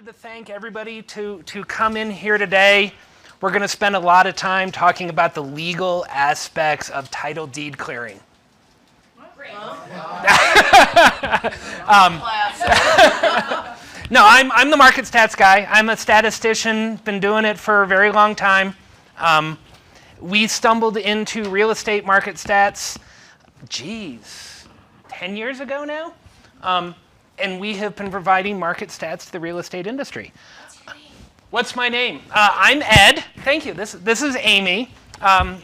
wanted to thank everybody to come in here today. We're going to spend a lot of time talking about the legal aspects of title deed clearing. No, I'm the market stats guy. I'm a statistician, been doing it for a very long time. We stumbled into real estate market stats, 10 years ago now? And we have been providing market stats to the real estate industry. What's my name? I'm Ed. Thank you. This is Amy. And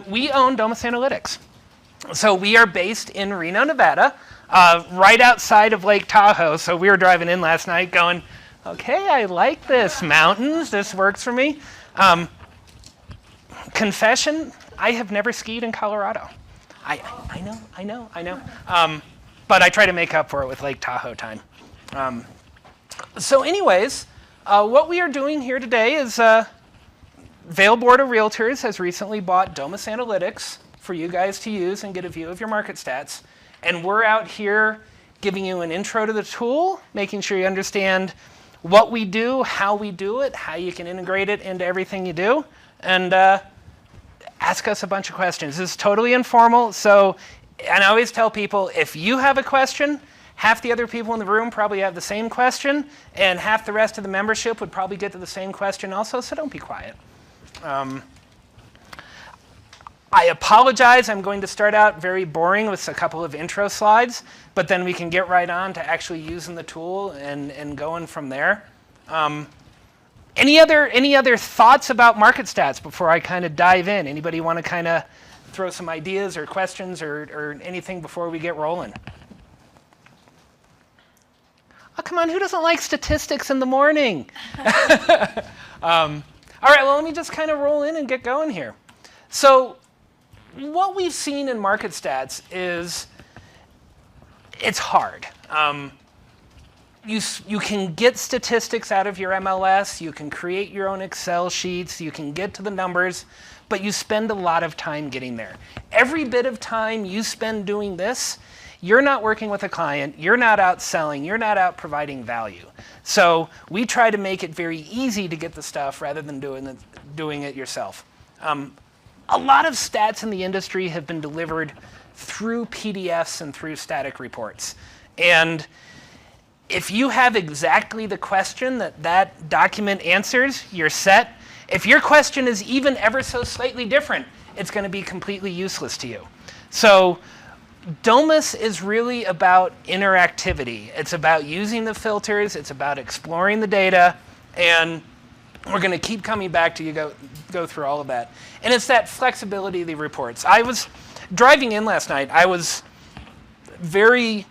we own Domus Analytics. So we are based in Reno, Nevada, right outside of Lake Tahoe. So we were driving in last night going, okay, I like this. Mountains, this works for me. Confession, I have never skied in Colorado. I know. But I try to make up for it with Lake Tahoe time. So anyways, what we are doing here today is Vail Board of Realtors has recently bought Domus Analytics for you guys to use and get a view of your market stats. And we're out here giving you an intro to the tool, making sure you understand what we do, how we do it, how you can integrate it into everything you do, and ask us a bunch of questions. This is totally informal, and I always tell people, if you have a question, half the other people in the room probably have the same question, and half the rest of the membership would probably get to the same question also, so don't be quiet. I apologize, I'm going to start out very boring with a couple of intro slides, but then we can get right on to actually using the tool and going from there. Any other thoughts about market stats before I kind of dive in? Anybody want to kind of throw some ideas or questions or anything before we get rolling? Oh, come on, who doesn't like statistics in the morning? All right, well, let me just kind of roll in and get going here. So what we've seen in market stats is it's hard. You can get statistics out of your MLS, you can create your own Excel sheets, you can get to the numbers, but you spend a lot of time getting there. Every bit of time you spend doing this, you're not working with a client, you're not out selling, you're not out providing value. So we try to make it very easy to get the stuff rather than doing it yourself. A lot of stats in the industry have been delivered through PDFs and through static reports. And if you have exactly the question that document answers, you're set. If your question is even ever so slightly different, it's going to be completely useless to you. So Domus is really about interactivity. It's about using the filters. It's about exploring the data. And we're going to keep coming back to you go through all of that. And it's that flexibility of the reports. I was driving in last night. I was very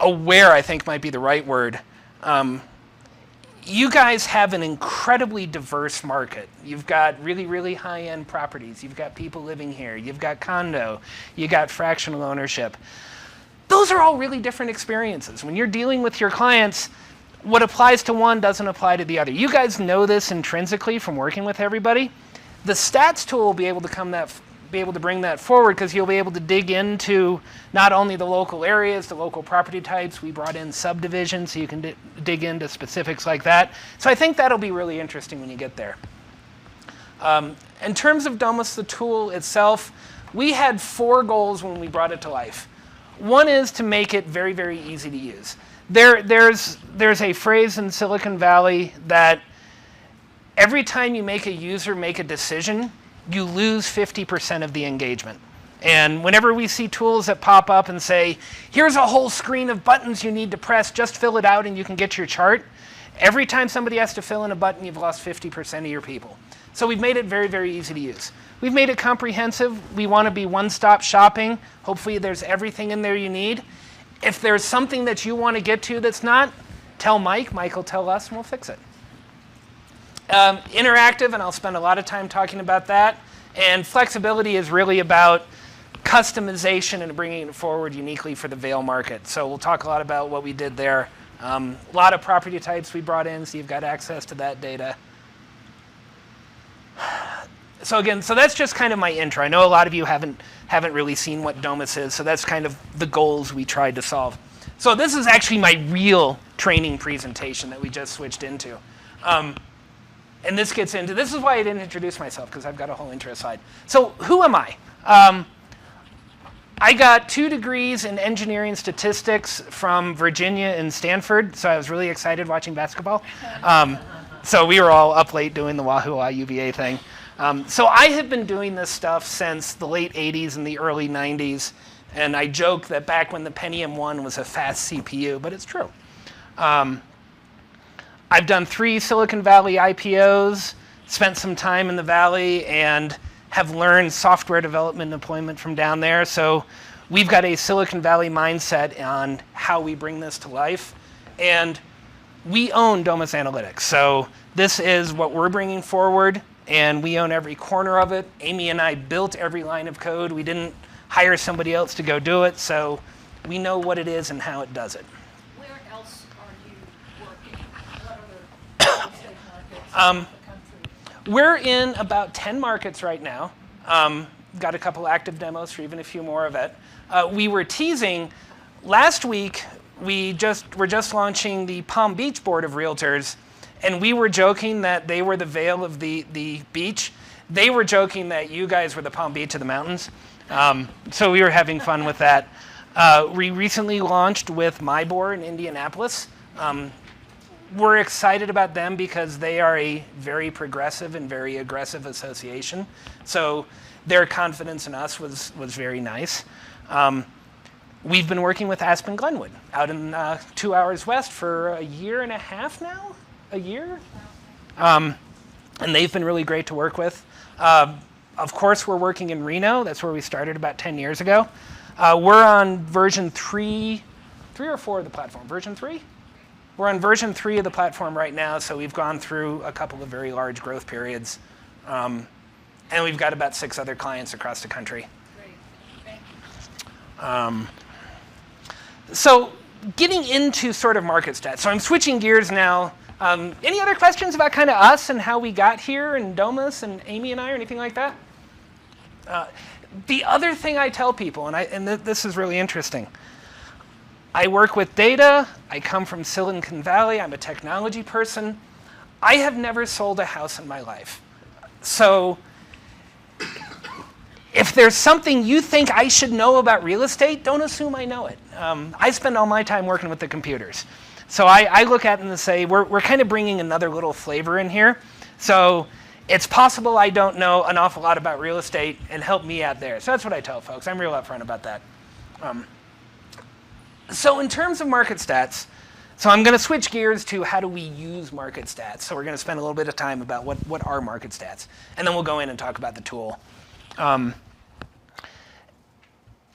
aware, I think might be the right word. You guys have an incredibly diverse market. You've got really, really high-end properties. You've got people living here. You've got condo. You've got fractional ownership. Those are all really different experiences. When you're dealing with your clients, what applies to one doesn't apply to the other. You guys know this intrinsically from working with everybody. The stats tool will be able to bring that forward because you'll be able to dig into not only the local areas, the local property types. We brought in subdivisions so you can dig into specifics like that. So I think that'll be really interesting when you get there. In terms of Domus, the tool itself, we had 4 goals when we brought it to life. One is to make it very, very easy to use. There's a phrase in Silicon Valley that every time you make a user make a decision, you lose 50% of the engagement. And whenever we see tools that pop up and say, here's a whole screen of buttons you need to press, just fill it out and you can get your chart, every time somebody has to fill in a button, you've lost 50% of your people. So we've made it very, very easy to use. We've made it comprehensive. We want to be one-stop shopping. Hopefully there's everything in there you need. If there's something that you want to get to that's not, tell Mike. Mike will tell us and we'll fix it. Interactive, and I'll spend a lot of time talking about that. And flexibility is really about customization and bringing it forward uniquely for the Vail market. So we'll talk a lot about what we did there. A lot of property types we brought in, so you've got access to that data. So again, that's just kind of my intro. I know a lot of you haven't really seen what Domus is, so that's kind of the goals we tried to solve. So this is actually my real training presentation that we just switched into. And this gets into, this is why I didn't introduce myself, because I've got a whole intro slide. So who am I? I got 2 degrees in engineering statistics from Virginia and Stanford, so I was really excited watching basketball. So we were all up late doing the Wahoo UVA thing. So I have been doing this stuff since the late 80s and the early 90s, and I joke that back when the Pentium 1 was a fast CPU, but it's true. I've done 3 Silicon Valley IPOs, spent some time in the Valley, and have learned software development and deployment from down there. So we've got a Silicon Valley mindset on how we bring this to life. And we own Domus Analytics. So this is what we're bringing forward, and we own every corner of it. Amy and I built every line of code. We didn't hire somebody else to go do it, so we know what it is and how it does it. Where else are you working? What other estate markets in the country? We're in about 10 markets right now. Got a couple active demos for even a few more of it. We were teasing, last week, we're just launching the Palm Beach Board of Realtors, and we were joking that they were the Vale of the beach. They were joking that you guys were the Palm Beach of the mountains. So we were having fun with that. We recently launched with my board in Indianapolis. We're excited about them because they are a very progressive and very aggressive association. So their confidence in us was very nice. We've been working with Aspen Glenwood out in 2 hours west for a year and a half now, a year. And they've been really great to work with. Of course, we're working in Reno. That's where we started about 10 years ago. We're on version 3 or 4 of the platform. Version 3? We're on version 3 of the platform right now, so we've gone through a couple of very large growth periods. And we've got about 6 other clients across the country. Great. Thank you. So getting into sort of market stats. So I'm switching gears now. Any other questions about kind of us and how we got here and Domus and Amy and I or anything like that? The other thing I tell people, and this is really interesting, I work with data. I come from Silicon Valley. I'm a technology person. I have never sold a house in my life. So if there's something you think I should know about real estate, don't assume I know it. I spend all my time working with the computers. So I look at them and say, we're kind of bringing another little flavor in here. So it's possible I don't know an awful lot about real estate, and help me out there. So that's what I tell folks. I'm real upfront about that. So in terms of market stats, so I'm going to switch gears to how do we use market stats. So we're going to spend a little bit of time about what are market stats. And then we'll go in and talk about the tool.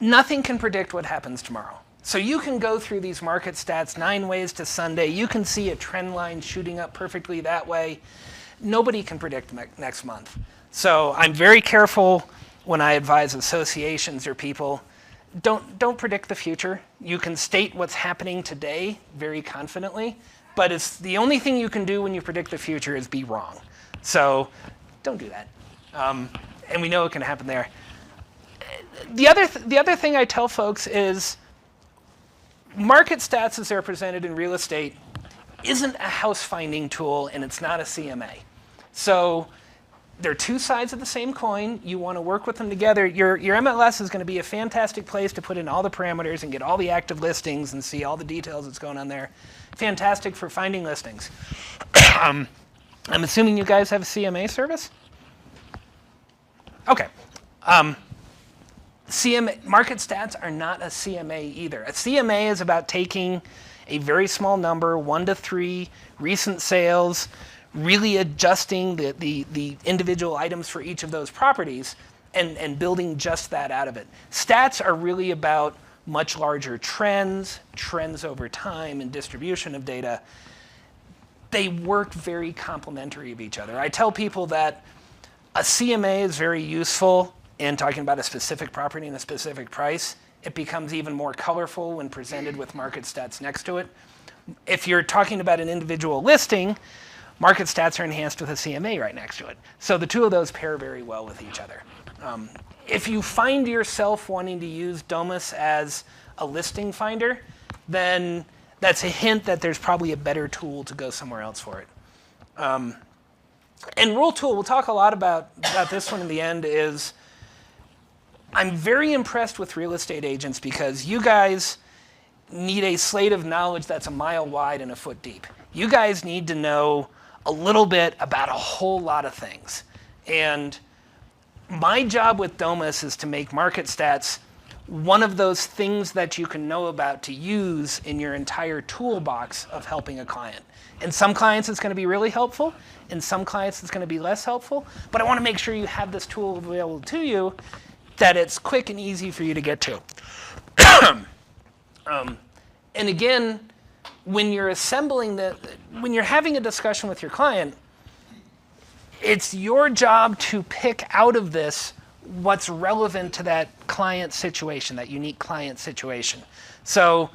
Nothing can predict what happens tomorrow. So you can go through these market stats 9 ways to Sunday. You can see a trend line shooting up perfectly that way. Nobody can predict next month. So I'm very careful when I advise associations or people, don't predict the future. You can state what's happening today very confidently, but it's the only thing you can do when you predict the future is be wrong. So don't do that. And we know it can happen there. The other thing I tell folks is market stats as they're presented in real estate isn't a house finding tool, and it's not a CMA. So they're 2 sides of the same coin. You want to work with them together. Your MLS is going to be a fantastic place to put in all the parameters and get all the active listings and see all the details that's going on there. Fantastic for finding listings. I'm assuming you guys have a CMA service? Okay. CMA, market stats are not a CMA either. A CMA is about taking a very small number, 1 to 3, recent sales, really adjusting the individual items for each of those properties and building just that out of it. Stats are really about much larger trends over time, and distribution of data. They work very complementary of each other. I tell people that a CMA is very useful in talking about a specific property and a specific price. It becomes even more colorful when presented with market stats next to it. If you're talking about an individual listing, market stats are enhanced with a CMA right next to it. So the 2 of those pair very well with each other. If you find yourself wanting to use Domus as a listing finder, then that's a hint that there's probably a better tool to go somewhere else for it. And rule tool, we'll talk a lot about this one in the end, is I'm very impressed with real estate agents because you guys need a slate of knowledge that's a mile wide and a foot deep. You guys need to know a little bit about a whole lot of things. And my job with Domus is to make market stats one of those things that you can know about to use in your entire toolbox of helping a client. In some clients, it's going to be really helpful. In some clients, it's going to be less helpful. But I want to make sure you have this tool available to you, that it's quick and easy for you to get to. And again, when you're when you're having a discussion with your client, it's your job to pick out of this what's relevant to that client situation, that unique client situation. So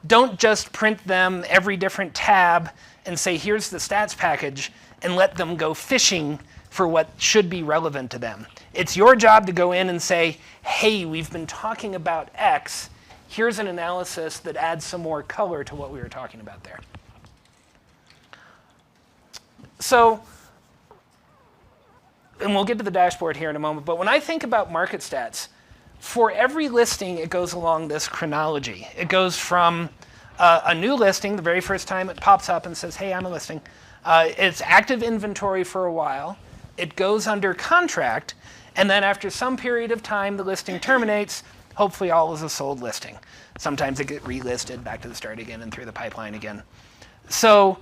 don't just print them every different tab and say, here's the stats package, and let them go fishing for what should be relevant to them. It's your job to go in and say, hey, we've been talking about X. Here's an analysis that adds some more color to what we were talking about there. So, and we'll get to the dashboard here in a moment, but when I think about market stats, for every listing, it goes along this chronology. It goes from a new listing, the very first time it pops up and says, hey, I'm a listing. It's active inventory for a while. It goes under contract, and then after some period of time, the listing terminates. Hopefully all is a sold listing. Sometimes it gets relisted back to the start again and through the pipeline again. So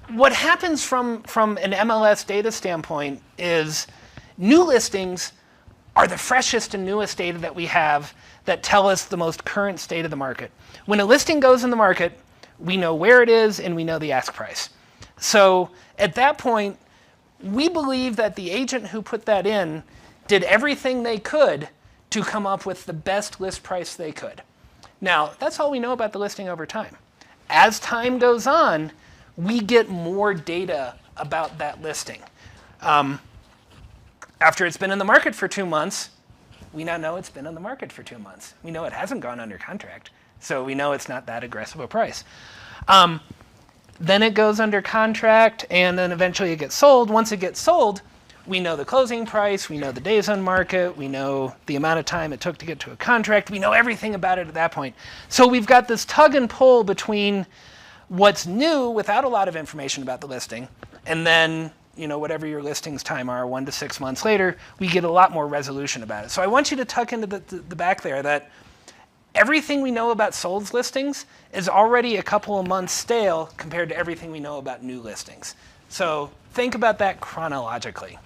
what happens from an MLS data standpoint is new listings are the freshest and newest data that we have that tell us the most current state of the market. When a listing goes in the market, we know where it is and we know the ask price. So at that point, we believe that the agent who put that in did everything they could to come up with the best list price they could. Now, that's all we know about the listing over time. As time goes on, we get more data about that listing. After it's been in the market for 2 months, we now know it's been on the market for 2 months. We know it hasn't gone under contract, so we know it's not that aggressive a price. Then it goes under contract, and then eventually it gets sold. Once it gets sold, we know the closing price, we know the days on market, we know the amount of time it took to get to a contract, we know everything about it at that point. So we've got this tug and pull between what's new without a lot of information about the listing, and then whatever your listings time are, 1 to 6 months later, we get a lot more resolution about it. So I want you to tuck into the back there that everything we know about sold listings is already a couple of months stale compared to everything we know about new listings. So think about that chronologically.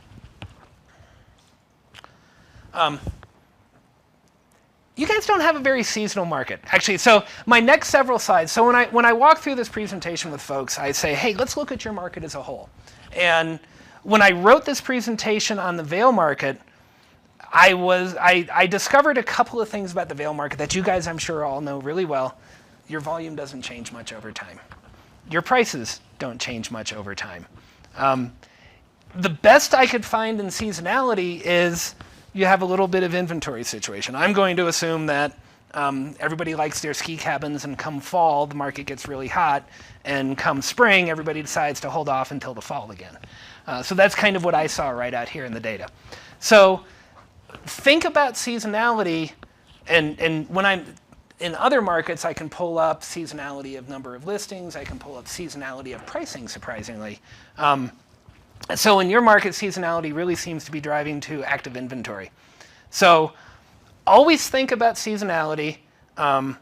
You guys don't have a very seasonal market. Actually, so my next several slides, so when I walk through this presentation with folks, I say, hey, let's look at your market as a whole. And when I wrote this presentation on the Vail market, I discovered a couple of things about the Vail market that you guys, I'm sure, all know really well. Your volume doesn't change much over time. Your prices don't change much over time. The best I could find in seasonality is you have a little bit of inventory situation. I'm going to assume that everybody likes their ski cabins, and come fall, the market gets really hot, and come spring, everybody decides to hold off until the fall again. So that's kind of what I saw right out here in the data. So think about seasonality, and when I'm in other markets, I can pull up seasonality of number of listings, I can pull up seasonality of pricing, surprisingly. So in your market, seasonality really seems to be driving to active inventory. So always think about seasonality. And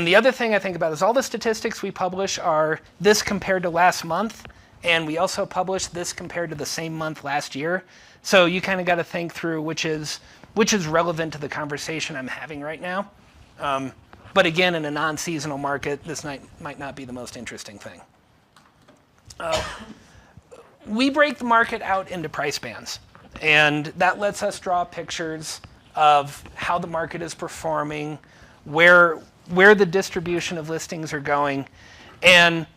the other thing I think about is all the statistics we publish are this compared to last month, and we also publish this compared to the same month last year. So you kind of got to think through which is relevant to the conversation I'm having right now. But again, in a non-seasonal market, this might not be the most interesting thing. We break the market out into price bands, and that lets us draw pictures of how the market is performing, where the distribution of listings are going. And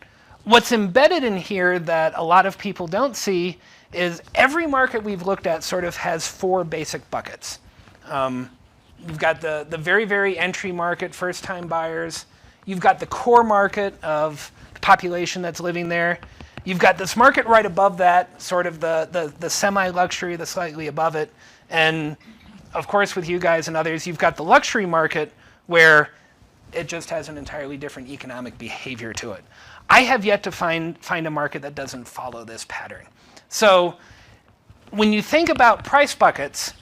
what's embedded in here that a lot of people don't see is every market we've looked at sort of has 4 basic buckets. You've got the very, very entry market, first-time buyers. You've got the core market of the population that's living there. You've got this market right above that, sort of the semi-luxury, the slightly above it. And of course, with you guys and others, you've got the luxury market where it just has an entirely different economic behavior to it. I have yet to find a market that doesn't follow this pattern. So when you think about price buckets,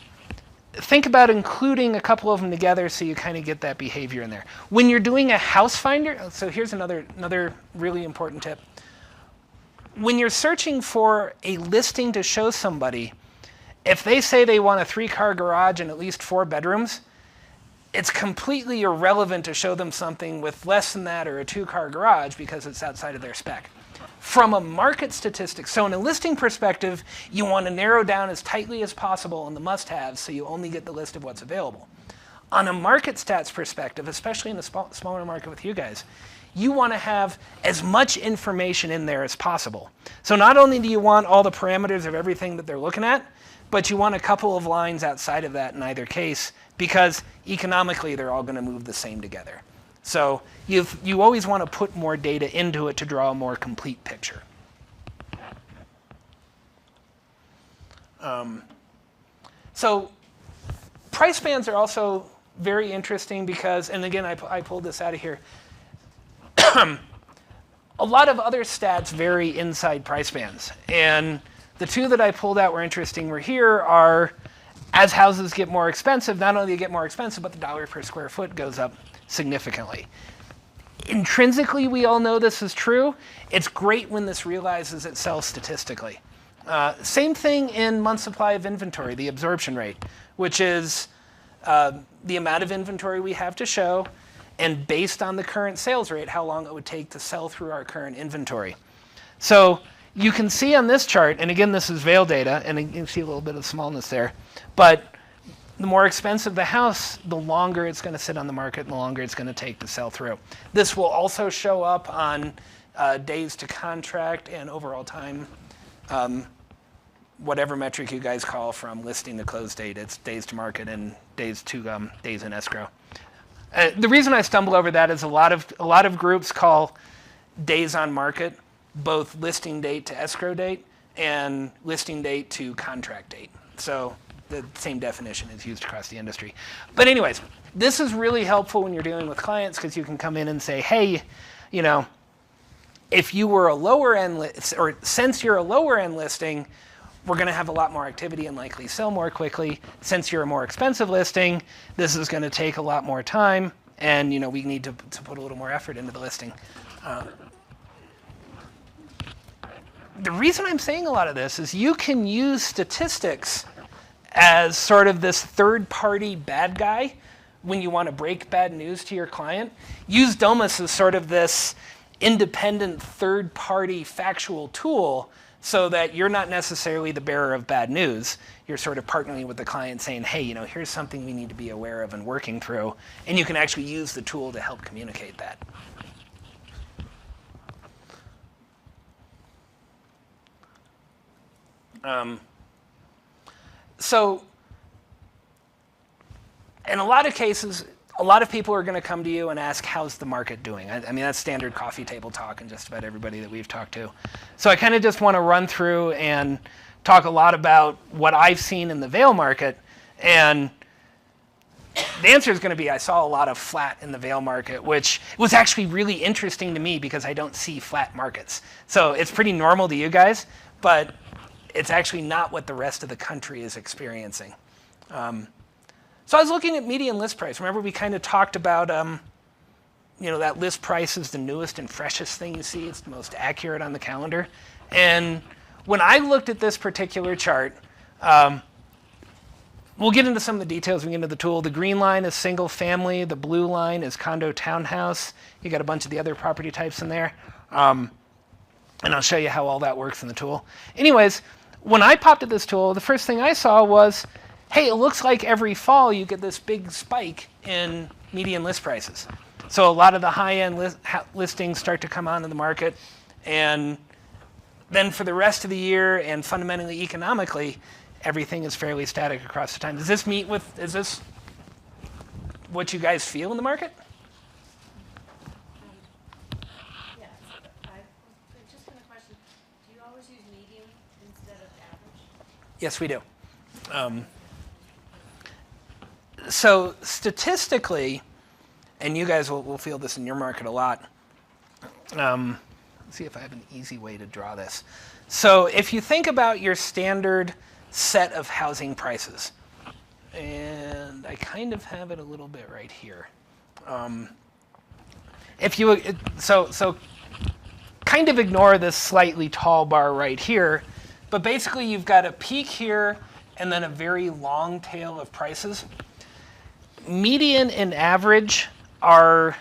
think about including a couple of them together so you kind of get that behavior in there. When you're doing a house finder, so here's another really important tip. When you're searching for a listing to show somebody, if they say they want a 3-car garage and at least 4 bedrooms, it's completely irrelevant to show them something with less than that or a 2-car garage because it's outside of their spec. From a market statistic, so in a listing perspective, you want to narrow down as tightly as possible on the must-haves so you only get the list of what's available. On a market stats perspective, especially in the smaller market with you guys, you want to have as much information in there as possible. So not only do you want all the parameters of everything that they're looking at, but you want a couple of lines outside of that in either case because economically they're all going to move the same together. So you always want to put more data into it to draw a more complete picture. So price bands are also very interesting because, and again, I pulled this out of here. A lot of other stats vary inside price bands. And the two that I pulled out were interesting were here are, as houses get more expensive, not only do they get more expensive, but the dollar per square foot goes up significantly. Intrinsically, we all know this is true. It's great when this realizes itself statistically. Same thing in month supply of inventory, the absorption rate, which is the amount of inventory we have to show, and based on the current sales rate, how long it would take to sell through our current inventory. So you can see on this chart, and again, this is Vail data, and you can see a little bit of smallness there, but the more expensive the house, the longer it's going to sit on the market and the longer it's going to take to sell through. This will also show up on days to contract and overall time, whatever metric you guys call from listing to close date. It's days to market and days in escrow. The reason I stumble over that is a lot of groups call days on market both listing date to escrow date and listing date to contract date. So the same definition is used across the industry. But anyways, this is really helpful when you're dealing with clients because you can come in and say, hey, you know, if you were a lower end, or since you're a lower end listing, we're going to have a lot more activity and likely sell more quickly. Since you're a more expensive listing, this is going to take a lot more time, and you know we need to put a little more effort into the listing. The reason I'm saying a lot of this is you can use statistics as sort of this third-party bad guy when you want to break bad news to your client. Use Domus as sort of this independent third-party factual tool so that you're not necessarily the bearer of bad news. You're sort of partnering with the client saying, hey, you know, here's something we need to be aware of and working through. And you can actually use the tool to help communicate that. So in a lot of cases, a lot of people are going to come to you and ask, how's the market doing? I mean, that's standard coffee table talk in just about everybody that we've talked to. So I kind of just want to run through and talk a lot about what I've seen in the Vail market. And the answer is going to be, I saw a lot of flat in the Vail market, which was actually really interesting to me because I don't see flat markets. So it's pretty normal to you guys, but it's actually not what the rest of the country is experiencing. So I was looking at median list price. Remember we kind of talked about, you know, that list price is the newest and freshest thing you see. It's the most accurate on the calendar. And when I looked at this particular chart, we'll get into some of the details when we get into the tool. The green line is single family. The blue line is condo townhouse. You got a bunch of the other property types in there. And I'll show you how all that works in the tool. Anyways, when I popped at this tool, the first thing I saw was, hey, it looks like every fall you get this big spike in median list prices. So a lot of the high-end listings start to come onto the market. And then for the rest of the year and fundamentally economically, everything is fairly static across the time. Is this what you guys feel in the market? Yes, we do. So statistically, and you guys will feel this in your market a lot. Let's see if I have an easy way to draw this. So if you think about your standard set of housing prices, and I kind of have it a little bit right here. So kind of ignore this slightly tall bar right here, but basically you've got a peak here and then a very long tail of prices. Median and average are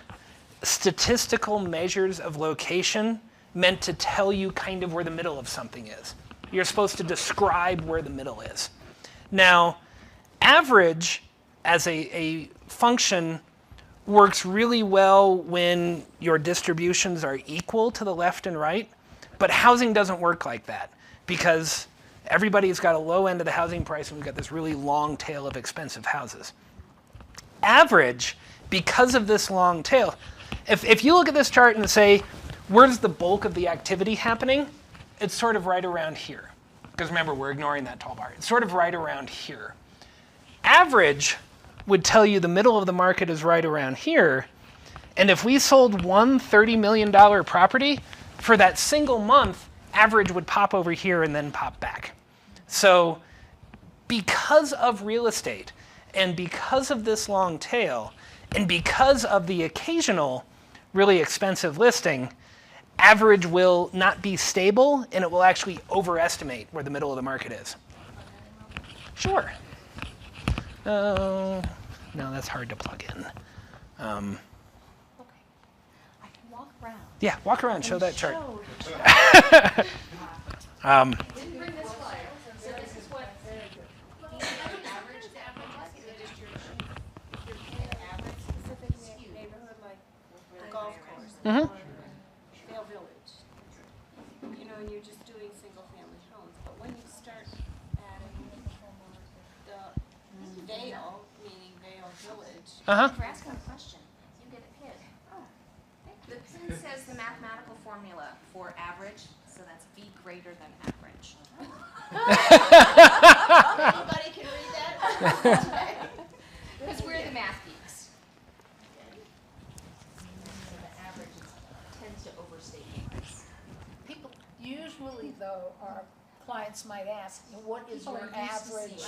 statistical measures of location meant to tell you kind of where the middle of something is. You're supposed to describe where the middle is. Now, average as a function works really well when your distributions are equal to the left and right, but housing doesn't work like that because everybody's got a low end of the housing price and we've got this really long tail of expensive houses. Average, because of this long tail, if you look at this chart and say, where's the bulk of the activity happening? It's sort of right around here. Because remember, we're ignoring that tall bar. It's sort of right around here. Average would tell you the middle of the market is right around here. And if we sold one $30 million property, for that single month, average would pop over here and then pop back. So because of real estate, and because of this long tail, and because of the occasional really expensive listing, average will not be stable, and it will actually overestimate where the middle of the market is. Sure. No, that's hard to plug in. Okay. I can walk around. Yeah, walk around, show that chart. Didn't bring this flyer, so this is what the average is the distribution. You're paying an average specific neighborhood like the golf course. Mhm. Vale Village. You know, and you're just doing single family homes. But when you start adding the Vale, meaning Vale Village, Uh-huh. For asking a question, you get a pin. Oh, the pin says the mathematical formula for average, so that's V greater than average. anybody can read that? Because we're the math geeks. So the average tends to overstate the price. People, usually though, our clients might ask, what is your People are used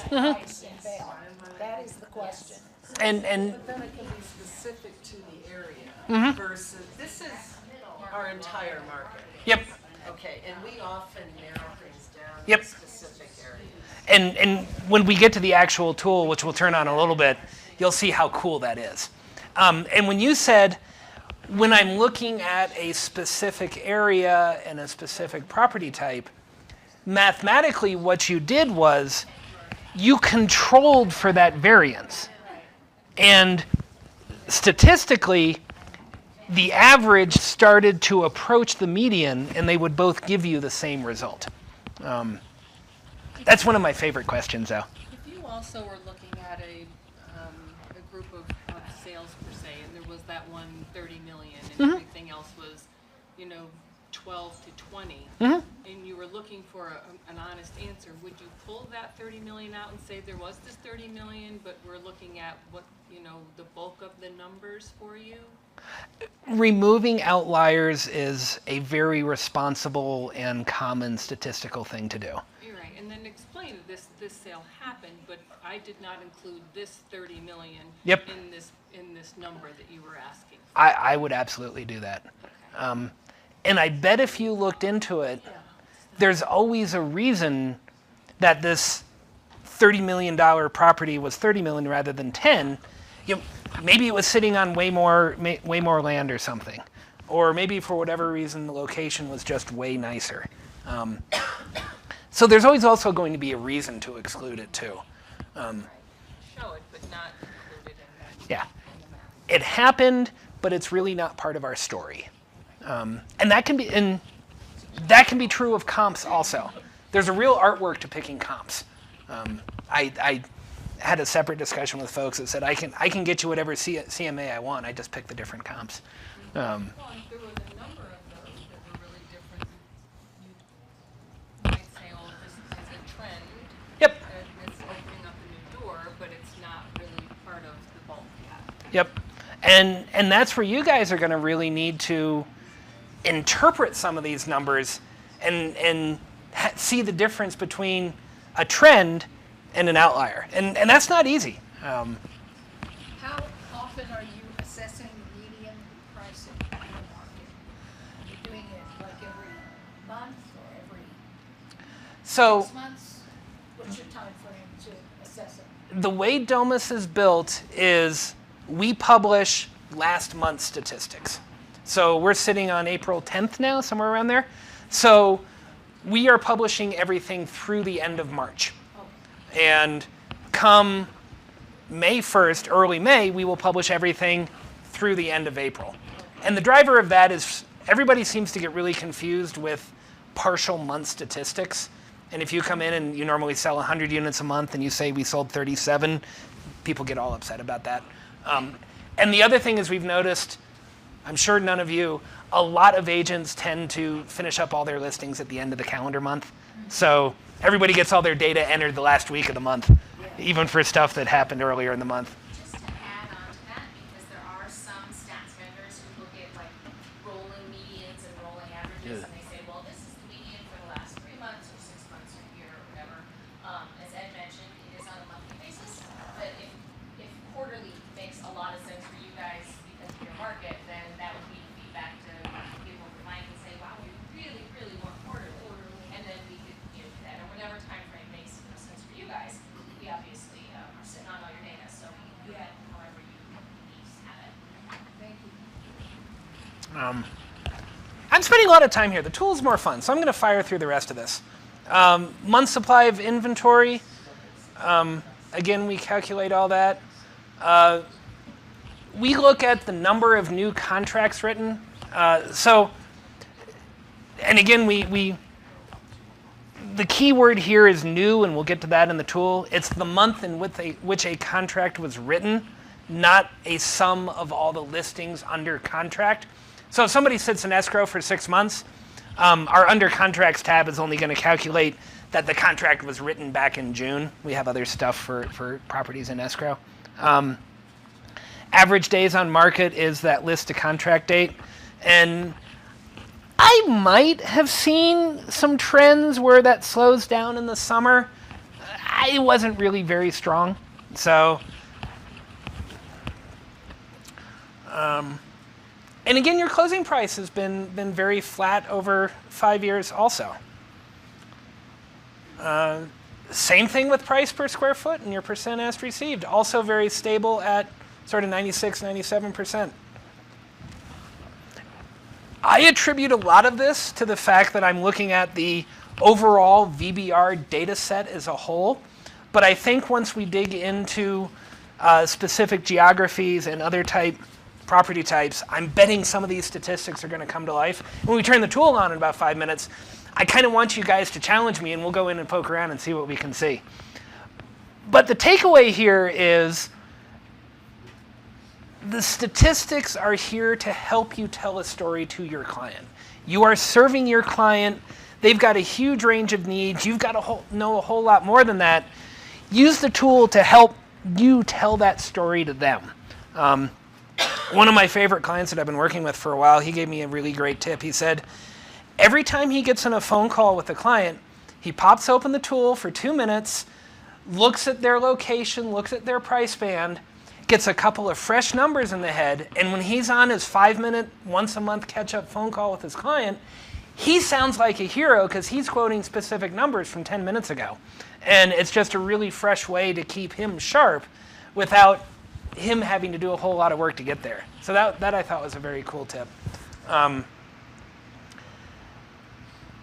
to average seeing price in Vail? That is the question. And But then it can be specific to the area versus, this is our entire market. yep. Okay, and we often narrow things down Yep. to specific areas. And when we get to the actual tool, which we'll turn on a little bit, you'll see how cool that is. And when you said, when I'm looking at a specific area and a specific property type, mathematically what you did was you controlled for that variance. And statistically, the average started to approach the median, and they would both give you the same result. That's one of my favorite questions, though. If you also were looking at a group of sales per se, and there was that one 30 million, and everything else was, 12 to 20, and you were looking for an honest answer, would you pull that 30 million out and say there was this 30 million, but we're looking at what, the bulk of the numbers for you? Removing outliers is a very responsible and common statistical thing to do. You're right, and then explain that this sale happened, but I did not include this 30 million Yep. in this number that you were asking. I would absolutely do that. And I bet if you looked into it, there's always a reason that this $30 million property was 30 million rather than 10. Maybe it was sitting on way more land or something. Or maybe for whatever reason the location was just way nicer. So there's always also going to be a reason to exclude it too. Show it, but not include it in that. Yeah. It happened, but it's really not part of our story. And that can be true of comps also. There's a real artwork to picking comps. I had a separate discussion with folks that said I can get you whatever CMA I want. I just pick the different comps. Well, if there was a number of those that were really different, you might say, oh, this is a trend. Yep. part of the bulk. Yep. And that's where you guys are going to really need to interpret some of these numbers and see the difference between a trend and an outlier. And that's not easy. How often are you assessing median pricing in the market? Are you doing it like every month or every So 6 months? What's your time frame to assess it? the way Domus is built is we publish last month's statistics. So we're sitting on April 10th now, somewhere around there. So we are publishing everything through the end of March. And come May 1st, early May, we will publish everything through the end of April. And the driver of that is everybody seems to get really confused with partial month statistics. And if you come in and you normally sell 100 units a month and you say we sold 37, people get all upset about that. And the other thing is we've noticed, I'm sure none of you, a lot of agents tend to finish up all their listings at the end of the calendar month. So everybody gets all their data entered the last week of the month, even for stuff that happened earlier in the month. Just to add on to that, because there are some stats vendors who look at like rolling medians and rolling averages, and they say, well, this is the median for the last 3 months or 6 months or a year or whatever. As Ed mentioned, it is on a monthly basis, but if quarterly makes a lot of sense for you guys because of your market, then that would be feedback to people who might say, wow, we really, really want quarterly, and then we could do that, or whatever time frame makes sense for you guys. We obviously are sitting on all your data, so we do that however you need to have it. Thank you. I'm spending a lot of time here. The tool's more fun, so I'm going to fire through the rest of this. Month supply of inventory. Again, we calculate all that. We look at the number of new contracts written. And again, the key word here is new, and we'll get to that in the tool. It's the month in which a contract was written, not a sum of all the listings under contract. So if somebody sits in escrow for 6 months, our under contracts tab is only going to calculate that the contract was written back in June. We have other stuff for properties in escrow. Average days on market is that list to contract date. And I might have seen some trends where that slows down in the summer. It wasn't really very strong. So, and again, your closing price has been very flat over 5 years also. Same thing with price per square foot and your percent asked received. Also very stable at sort of 96, 97%. I attribute a lot of this to the fact that I'm looking at the overall VBR data set as a whole. But I think once we dig into specific geographies and other property types, I'm betting some of these statistics are going to come to life. When we turn the tool on in about 5 minutes, I kind of want you guys to challenge me, and we'll go in and poke around and see what we can see. But the takeaway here is the statistics are here to help you tell a story to your client. You are serving your client. They've got a huge range of needs. You've got to know a whole lot more than that. Use the tool to help you tell that story to them. One of my favorite clients that I've been working with for a while, he gave me a really great tip. He said, every time he gets on a phone call with a client, he pops open the tool for 2 minutes, looks at their location, looks at their price band, gets a couple of fresh numbers in the head, and when he's on his 5-minute, once-a-month catch-up phone call with his client, he sounds like a hero because he's quoting specific numbers from 10 minutes ago. And it's just a really fresh way to keep him sharp without him having to do a whole lot of work to get there. So that I thought was a very cool tip. And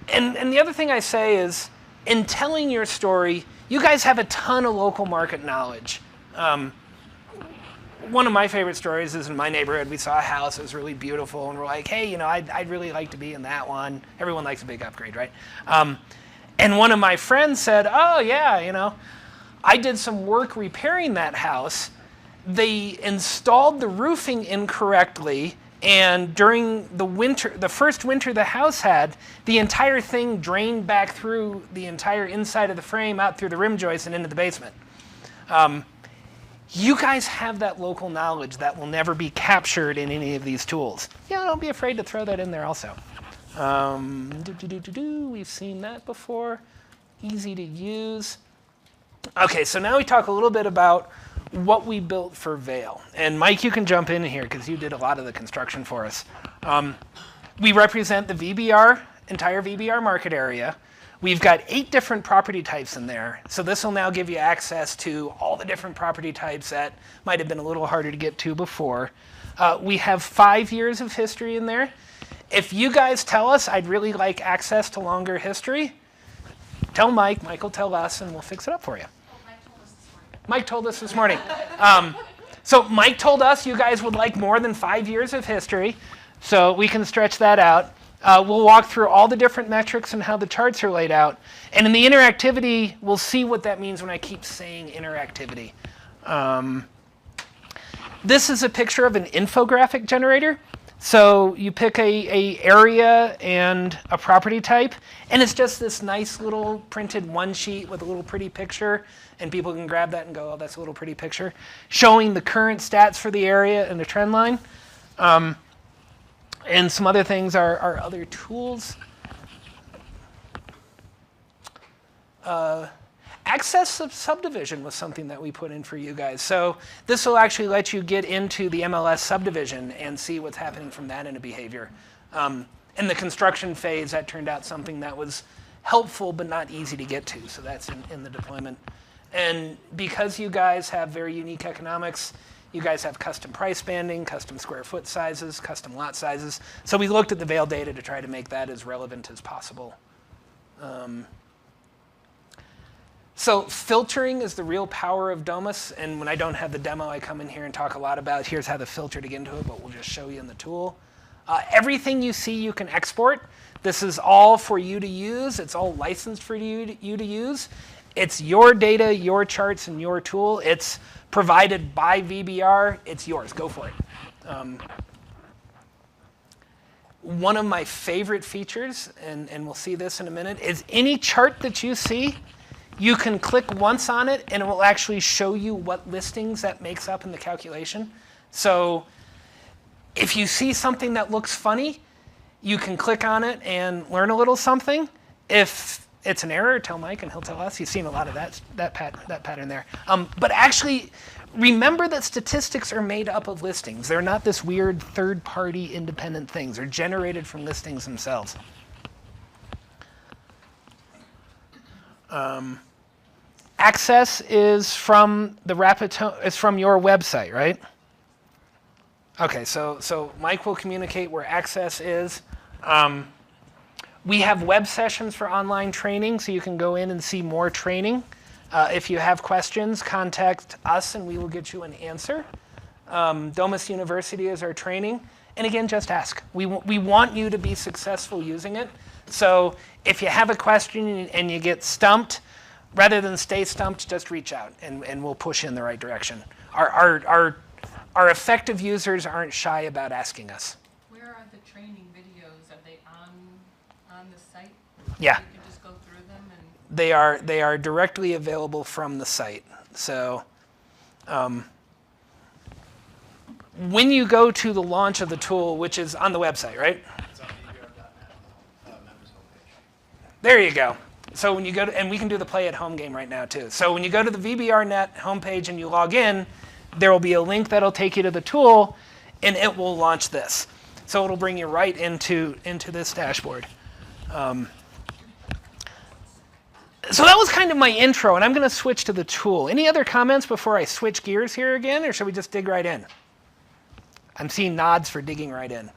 the other thing I say is, in telling your story, you guys have a ton of local market knowledge. One of my favorite stories is in my neighborhood. We saw a house that was really beautiful, and we're like, hey, I'd really like to be in that one. Everyone likes a big upgrade, right? And one of my friends said, oh, yeah, I did some work repairing that house. They installed the roofing incorrectly, and during the first winter the house had, the entire thing drained back through the entire inside of the frame, out through the rim joist and into the basement. You guys have that local knowledge that will never be captured in any of these tools. Yeah, don't be afraid to throw that in there also. We've seen that before. Easy to use. Okay, so now we talk a little bit about what we built for Vail. And Mike, you can jump in here because you did a lot of the construction for us. We represent the VBR, entire VBR market area. We've got 8 different property types in there. So this will now give you access to all the different property types that might have been a little harder to get to before. We have 5 years of history in there. If you guys tell us, I'd really like access to longer history, tell Mike, Mike will tell us, and we'll fix it up for you. Mike told us this morning. So Mike told us you guys would like more than 5 years of history, so we can stretch that out. We'll walk through all the different metrics and how the charts are laid out. And in the interactivity, we'll see what that means when I keep saying interactivity. This is a picture of an infographic generator. So you pick a area and a property type, and it's just this nice little printed one sheet with a little pretty picture, and people can grab that and go, oh, that's a little pretty picture, showing the current stats for the area and the trend line. And some other things are other tools. Access of subdivision was something that we put in for you guys. So this will actually let you get into the MLS subdivision and see what's happening from that in a behavior. In the construction phase, that turned out something that was helpful but not easy to get to. So that's in the deployment. And because you guys have very unique economics, you guys have custom price banding, custom square foot sizes, custom lot sizes. So we looked at the Vail data to try to make that as relevant as possible. So filtering is the real power of Domus. And when I don't have the demo, I come in here and talk a lot about here's how to filter to get into it, but we'll just show you in the tool. Everything you see you can export. This is all for you to use. It's all licensed for you to use. It's your data, your charts, and your tool. It's provided by VBR. It's yours. Go for it. One of my favorite features, and we'll see this in a minute, is any chart that you see, you can click once on it, and it will actually show you what listings that makes up in the calculation. So if you see something that looks funny, you can click on it and learn a little something. If it's an error, tell Mike and he'll tell us. You've seen a lot of that pattern there. But actually, remember that statistics are made up of listings. They're not this weird third-party independent things. They're generated from listings themselves. Access is from the is from your website, right? Okay, so Mike will communicate where access is. We have web sessions for online training, so you can go in and see more training. If you have questions, contact us and we will get you an answer. Domus University is our training. And again, just ask. We want you to be successful using it. So if you have a question and you get stumped, rather than stay stumped, just reach out and we'll push you in the right direction. Our effective users aren't shy about asking us. Where are the training videos? Are they on the site? Yeah. You can just go through them and They are directly available from the site. So when you go to the launch of the tool, which is on the website, right? It's on VBR.net, members homepage. There you go. So when you go to, and we can do the play at home game right now too. So when you go to the VBR.net homepage and you log in, there will be a link that'll take you to the tool, and it will launch this. So it'll bring you right into this dashboard. So that was kind of my intro, and I'm going to switch to the tool. Any other comments before I switch gears here again, or should we just dig right in? I'm seeing nods for digging right in.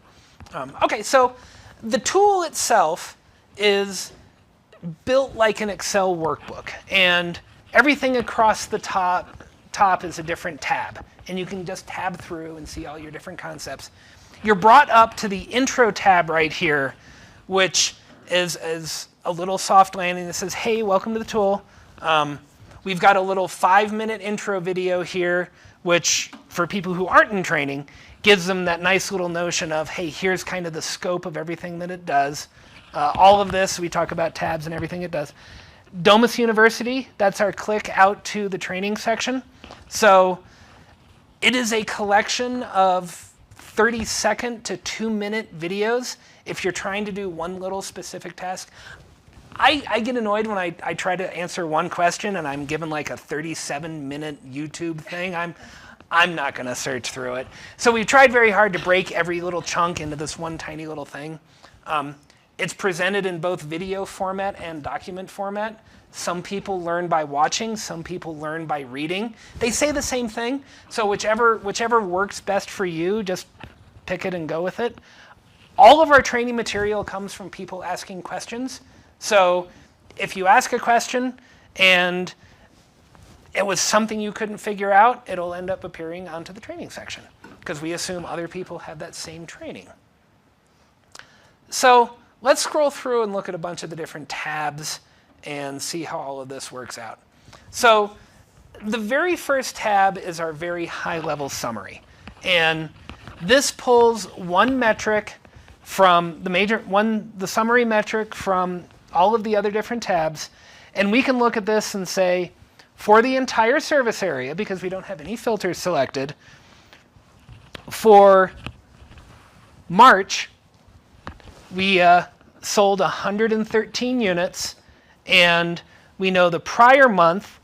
Okay, so the tool itself is built like an Excel workbook, and everything across the top is a different tab, and you can just tab through and see all your different concepts. You're brought up to the intro tab right here, which is a little soft landing that says, hey, welcome to the tool. We've got a little 5-minute intro video here, which for people who aren't in training, gives them that nice little notion of, hey, here's kind of the scope of everything that it does. All of this, we talk about tabs and everything it does. Domus University, that's our click out to the training section. So It is a collection of 30-second to 2-minute videos if you're trying to do one little specific task. I get annoyed when I try to answer one question and I'm given like a 37-minute YouTube thing. I'm not going to search through it. So we've tried very hard to break every little chunk into this one tiny little thing. It's presented in both video format and document format. Some people learn by watching, some people learn by reading. They say the same thing, so whichever works best for you, just pick it and go with it. All of our training material comes from people asking questions. So if you ask a question and it was something you couldn't figure out, it'll end up appearing onto the training section because we assume other people have that same training. So let's scroll through and look at a bunch of the different tabs and see how all of this works out. So the very first tab is our very high-level summary. And this pulls one metric from the summary metric from all of the other different tabs. And we can look at this and say, for the entire service area, because we don't have any filters selected, for March, we sold 113 units. And we know the prior month,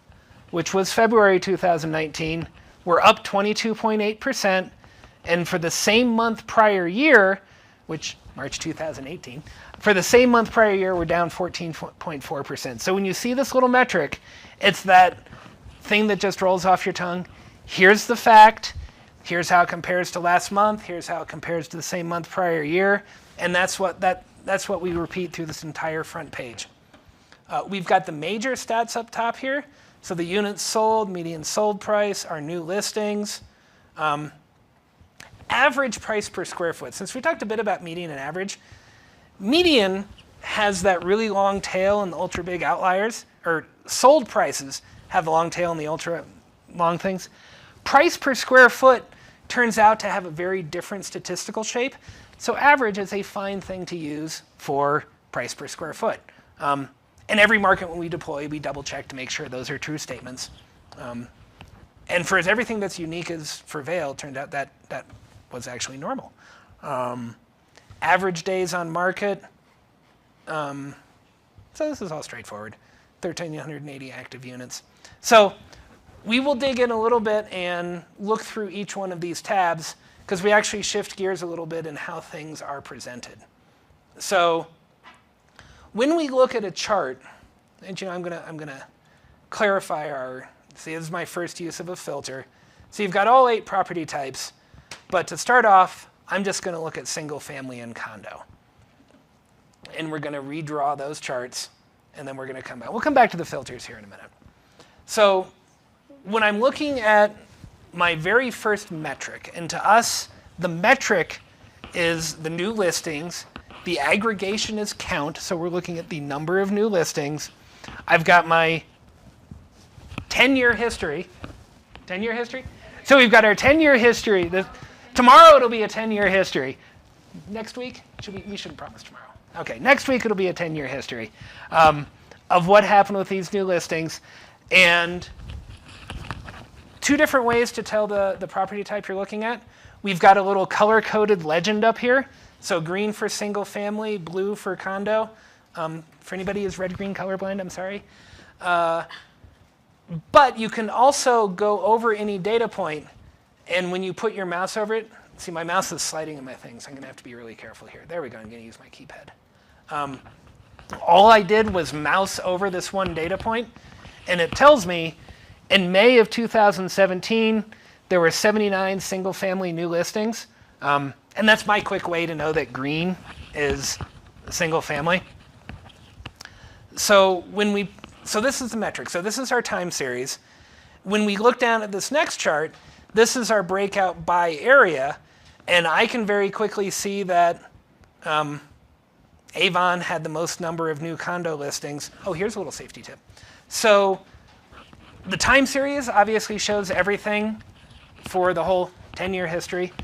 which was February 2019, we're up 22.8%. And for the same month prior year, which March 2018, for the same month prior year, we're down 14.4%. So when you see this little metric, it's that thing that just rolls off your tongue. Here's the fact. Here's how it compares to last month. Here's how it compares to the same month prior year. And that's what we repeat through this entire front page. We've got the major stats up top here. So the units sold, median sold price, our new listings. Average price per square foot. Since we talked a bit about median and average, median has that really long tail and the ultra big outliers, or sold prices have the long tail and the ultra long things. Price per square foot turns out to have a very different statistical shape. So average is a fine thing to use for price per square foot. In every market when we deploy, we double check to make sure those are true statements. And for everything that's unique as for Vail, it turned out that was actually normal. Average days on market. So this is all straightforward. 1,380 active units. So we will dig in a little bit and look through each one of these tabs because we actually shift gears a little bit in how things are presented. So when we look at a chart, and I'm gonna clarify see, this is my first use of a filter. So you've got all 8 property types, but to start off, I'm just gonna look at single family and condo. And we're gonna redraw those charts, and then we're gonna come back. We'll come back to the filters here in a minute. So when I'm looking at my very first metric, and to us, the metric is the new listings. The aggregation is count, so we're looking at the number of new listings. I've got my 10-year history. 10-year history? So we've got our 10-year history. Tomorrow it'll be a 10-year history. Next week? We shouldn't promise tomorrow. Okay, next week it'll be a 10-year history of what happened with these new listings. And 2 different ways to tell the property type you're looking at. We've got a little color-coded legend up here. So green for single family, blue for condo. For anybody who's red-green colorblind, I'm sorry. But you can also go over any data point, and when you put your mouse over it, see my mouse is sliding in my thing, so I'm gonna have to be really careful here. There we go, I'm gonna use my keypad. All I did was mouse over this one data point, and it tells me in May of 2017, there were 79 single family new listings. And that's my quick way to know that green is single family. So this is the metric. So this is our time series. When we look down at this next chart, this is our breakout by area. And I can very quickly see that Avon had the most number of new condo listings. Oh, here's a little safety tip. So the time series obviously shows everything for the whole 10-year history.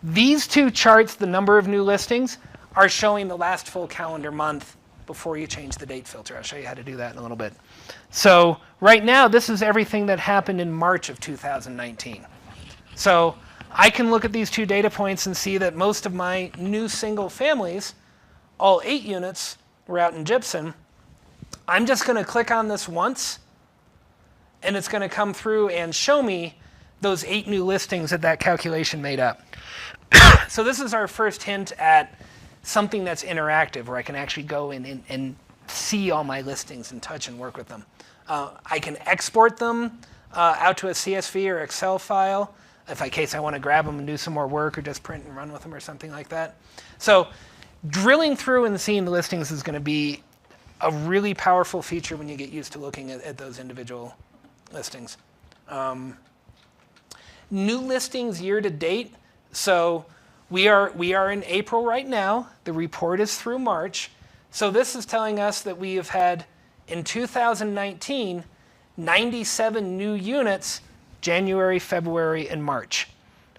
These 2 charts, the number of new listings, are showing the last full calendar month before you change the date filter. I'll show you how to do that in a little bit. So right now, this is everything that happened in March of 2019. So I can look at these two data points and see that most of my new single families, all 8 units, were out in gypsum. I'm just going to click on this once, and it's going to come through and show me those 8 new listings that calculation made up. So this is our first hint at something that's interactive, where I can actually go in and see all my listings and touch and work with them. I can export them out to a CSV or Excel file in case I want to grab them and do some more work, or just print and run with them or something like that. So drilling through and seeing the listings is going to be a really powerful feature when you get used to looking at those individual listings. New listings year to date. So we are in April right now. The report is through March. So this is telling us that we have had, in 2019, 97 new units, January, February, and March.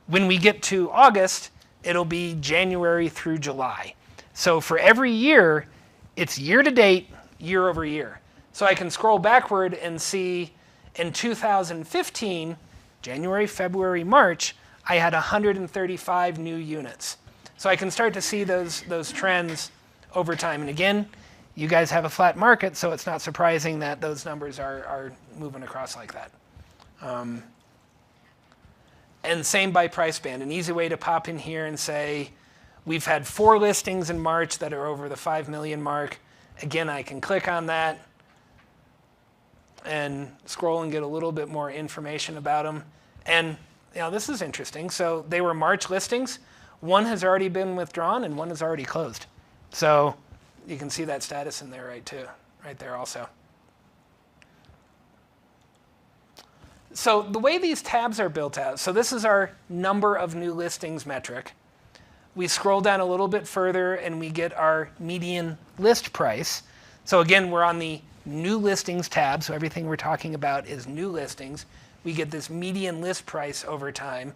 When we get to August, it'll be January through July. So for every year, it's year to date, year over year. So I can scroll backward and see in 2015, January, February, March, I had 135 new units. So I can start to see those trends over time. And again, you guys have a flat market, so it's not surprising that those numbers are moving across like that. And same by price band. An easy way to pop in here and say, we've had 4 listings in March that are over the 5 million mark. Again, I can click on that and scroll and get a little bit more information about them. And this is interesting. So they were March listings. 1 has already been withdrawn and 1 is already closed. So you can see that status in there right there also. So the way these tabs are built out, so this is our number of new listings metric. We scroll down a little bit further and we get our median list price. So again, we're on the new listings tab, so everything we're talking about is new listings. We get this median list price over time.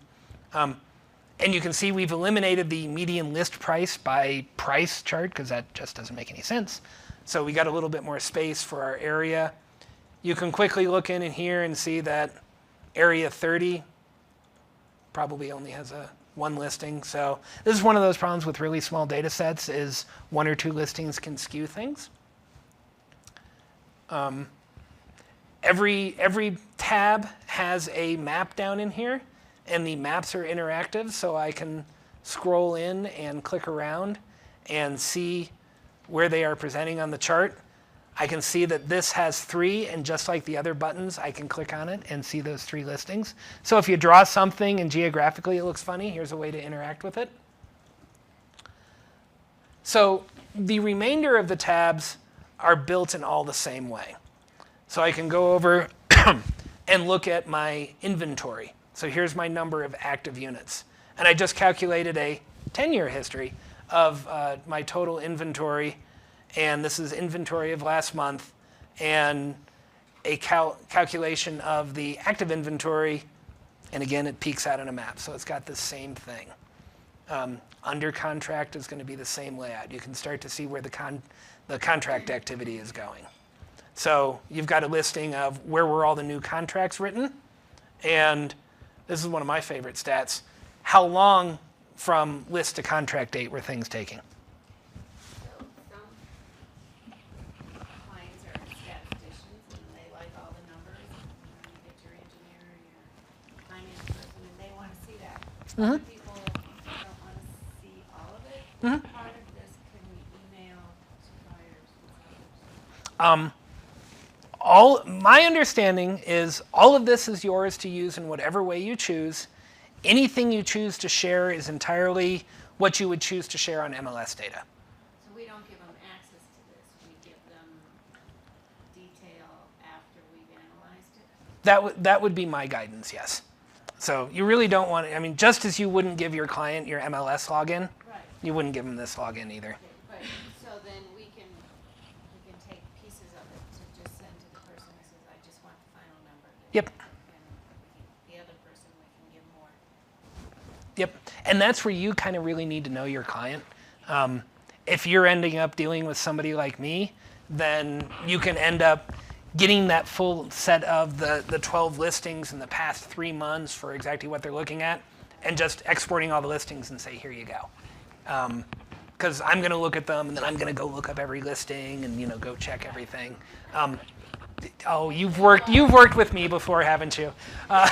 And you can see we've eliminated the median list price by price chart, because that just doesn't make any sense. So we got a little bit more space for our area. You can quickly look in here and see that area 30 probably only has 1 listing. So this is one of those problems with really small data sets, is 1 or 2 listings can skew things. Every tab has a map down in here, and the maps are interactive, so I can scroll in and click around and see where they are presenting on the chart. I can see that this has 3, and just like the other buttons, I can click on it and see those 3 listings. So if you draw something and geographically it looks funny, here's a way to interact with it. So the remainder of the tabs are built in all the same way. So I can go over and look at my inventory. So here's my number of active units. And I just calculated a 10-year history of my total inventory. And this is inventory of last month, and a calculation of the active inventory. And again, it peeks out on a map. So it's got the same thing. Under contract is going to be the same layout. You can start to see where the contract activity is going. So you've got a listing of where were all the new contracts written. And this is one of my favorite stats. How long from list to contract date were things taking? So some clients are statisticians and they like all the numbers. And then you get your engineer or your finance person and they want to see that. Other people don't want to see all of it. Part of this can we email to buyers and sellers? My understanding is all of this is yours to use in whatever way you choose. Anything you choose to share is entirely what you would choose to share on MLS Data. So we don't give them access to this. We give them detail after we've analyzed it. That would be my guidance, yes. So you really don't want to, just as you wouldn't give your client your MLS login, Right. you wouldn't give them this login either. Okay, but so then we can take pieces of it to just send to the person who says, I just want the final number. Yep. And the other person, we can give more. Yep, and that's where you kind of really need to know your client. If you're ending up dealing with somebody like me, then you can end up getting that full set of the 12 listings in the past 3 months for exactly what they're looking at, and just exporting all the listings and say, here you go. Because I'm going to look at them, and then I'm going to go look up every listing and go check everything. Oh, you've worked with me before, haven't you? So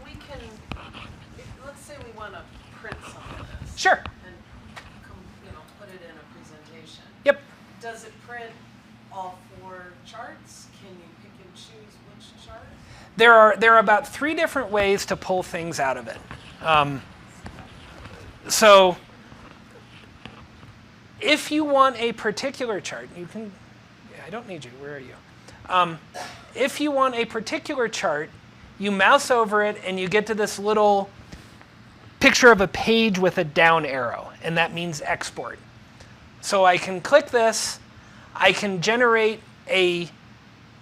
we can, let's say we want to print some of this. Sure. And put it in a presentation. Yep. Does it print all 4 charts? Can you pick and choose which chart? There are about 3 different ways to pull things out of it. So if you want a particular chart, you can. I don't need you. Where are you? If you want a particular chart, you mouse over it and you get to this little picture of a page with a down arrow, and that means export. So I can click this. I can generate a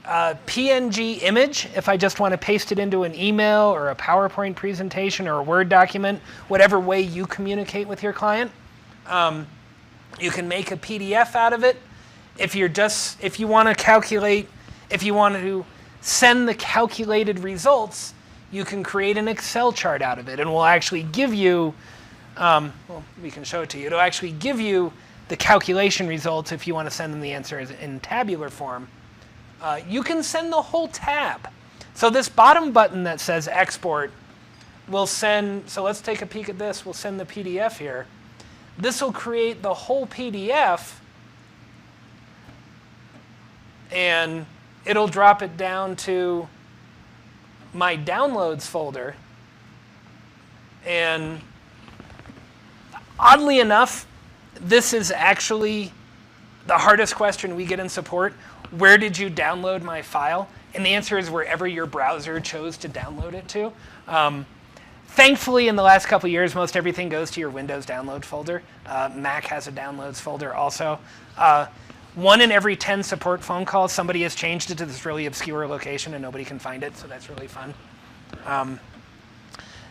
PNG image if I just want to paste it into an email or a PowerPoint presentation or a Word document, whatever way you communicate with your client. You can make a PDF out of it. If you want to calculate, if you want to send the calculated results, you can create an Excel chart out of it, and we'll actually give you, we can show it to you. It'll actually give you the calculation results if you want to send them the answers in tabular form. You can send the whole tab. So this bottom button that says export will send, so let's take a peek at this. We'll send the PDF here. This will create the whole PDF, and it'll drop it down to my downloads folder. And oddly enough, this is actually the hardest question we get in support. Where did you download my file? And the answer is wherever your browser chose to download it to. Thankfully, in the last couple of years, most everything goes to your Windows download folder. Mac has a downloads folder also. 1 in every 10 support phone calls, somebody has changed it to this really obscure location and nobody can find it, so that's really fun.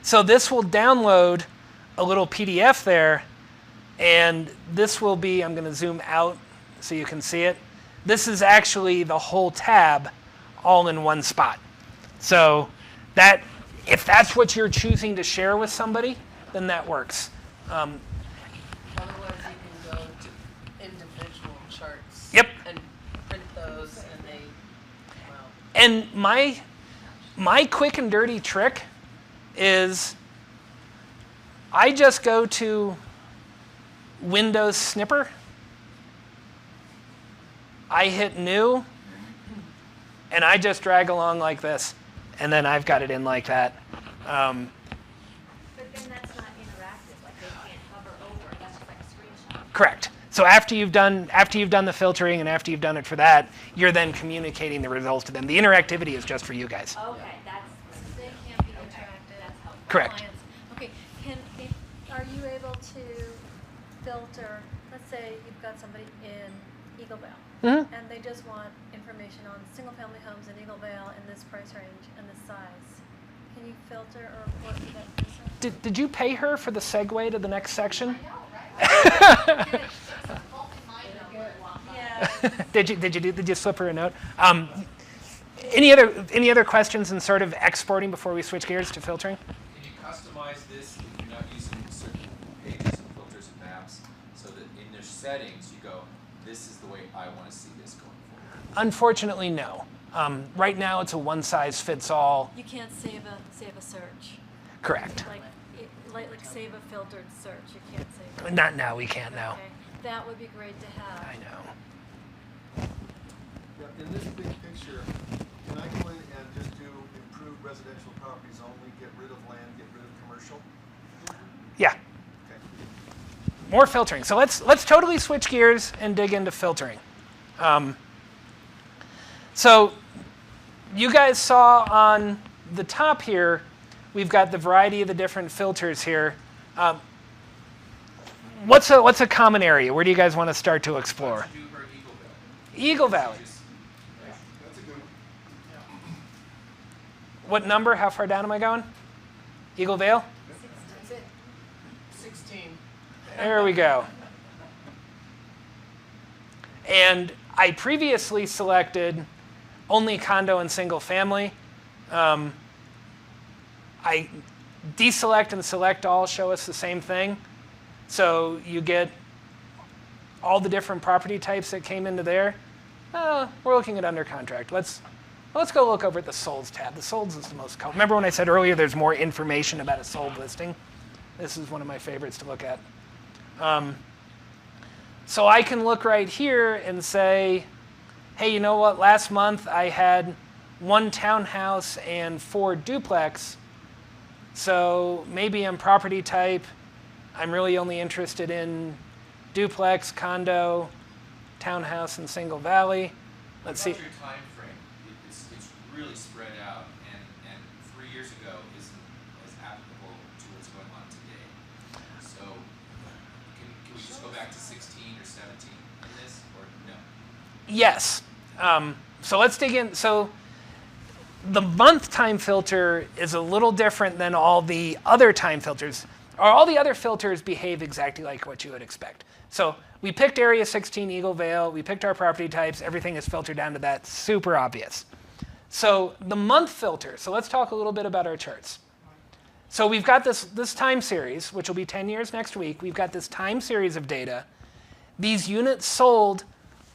So this will download a little PDF there, and this will be, I'm going to zoom out so you can see it. This is actually the whole tab all in one spot. So that, if that's what you're choosing to share with somebody, then that works. Otherwise, you can go to individual charts. Yep. And print those, and they, wow. And my quick and dirty trick is I just go to Windows Snipper. I hit new, and I just drag along like this, and then I've got it in like that. But then that's not interactive, like they can't hover over, that's just like a screenshot. Correct. So after you've done the filtering and after you've done it for that, you're then communicating the results to them. The interactivity is just for you guys. Okay, that's, They can't be interactive. that's helpful. Correct. Clients. Okay, are you able to filter, let's say you've got somebody in Eagle Vale, Mm-hmm. and they just want information on single-family homes in Eagle Vale in this price range and this size. Can you filter or report to that person? Did you pay her for the segue to the next section? Yeah. Did you slip her a note? Any other questions in sort of exporting before we switch gears to filtering? Can you customize this if you're not using certain pages and filters and maps so that in their settings you go, this is the way I want to see this going forward? Unfortunately, no. Right now, it's a one-size-fits-all. You can't save a search. Correct. Like save a filtered search. You can't save it. Not now. We can't now. Okay. That would be great to have. I know. Yeah, in this big picture, can I go in and just do improved residential properties only, get rid of land, get rid of commercial? Yeah. Okay. More filtering. So let's totally switch gears and dig into filtering. So you guys saw on the top here, we've got the variety of the different filters here. What's a common area? Where do you guys want to start to explore? Let's do her Eagle Valley. Eagle Valley. That's a good one. What number? How far down am I going? Eagle Vale? That's it. 16. There we go. And I previously selected only condo and single family. I deselect and select all show us the same thing. So you get all the different property types that came into there. We're looking at under contract. Let's go look over at the solds tab. The solds is the most common. Remember when I said earlier there's more information about a sold listing? This is one of my favorites to look at. So I can look right here and say, hey, you know what? Last month I had 1 townhouse and 4 duplex. So maybe in property type, I'm really only interested in duplex, condo, townhouse, and single valley. Let's see. Your time frame, it's really spread out, and 3 years ago isn't as applicable to what's going on today. So can we just go back to 16 or 17 in this, or no? Yes. So let's dig in. So the month time filter is a little different than all the other time filters. All the other filters behave exactly like what you would expect. So we picked Area 16 Eagle Vale, we picked our property types, everything is filtered down to that, super obvious. So the month filter, so let's talk a little bit about our charts. So we've got this time series, which will be 10 years next week. We've got this time series of data. These units sold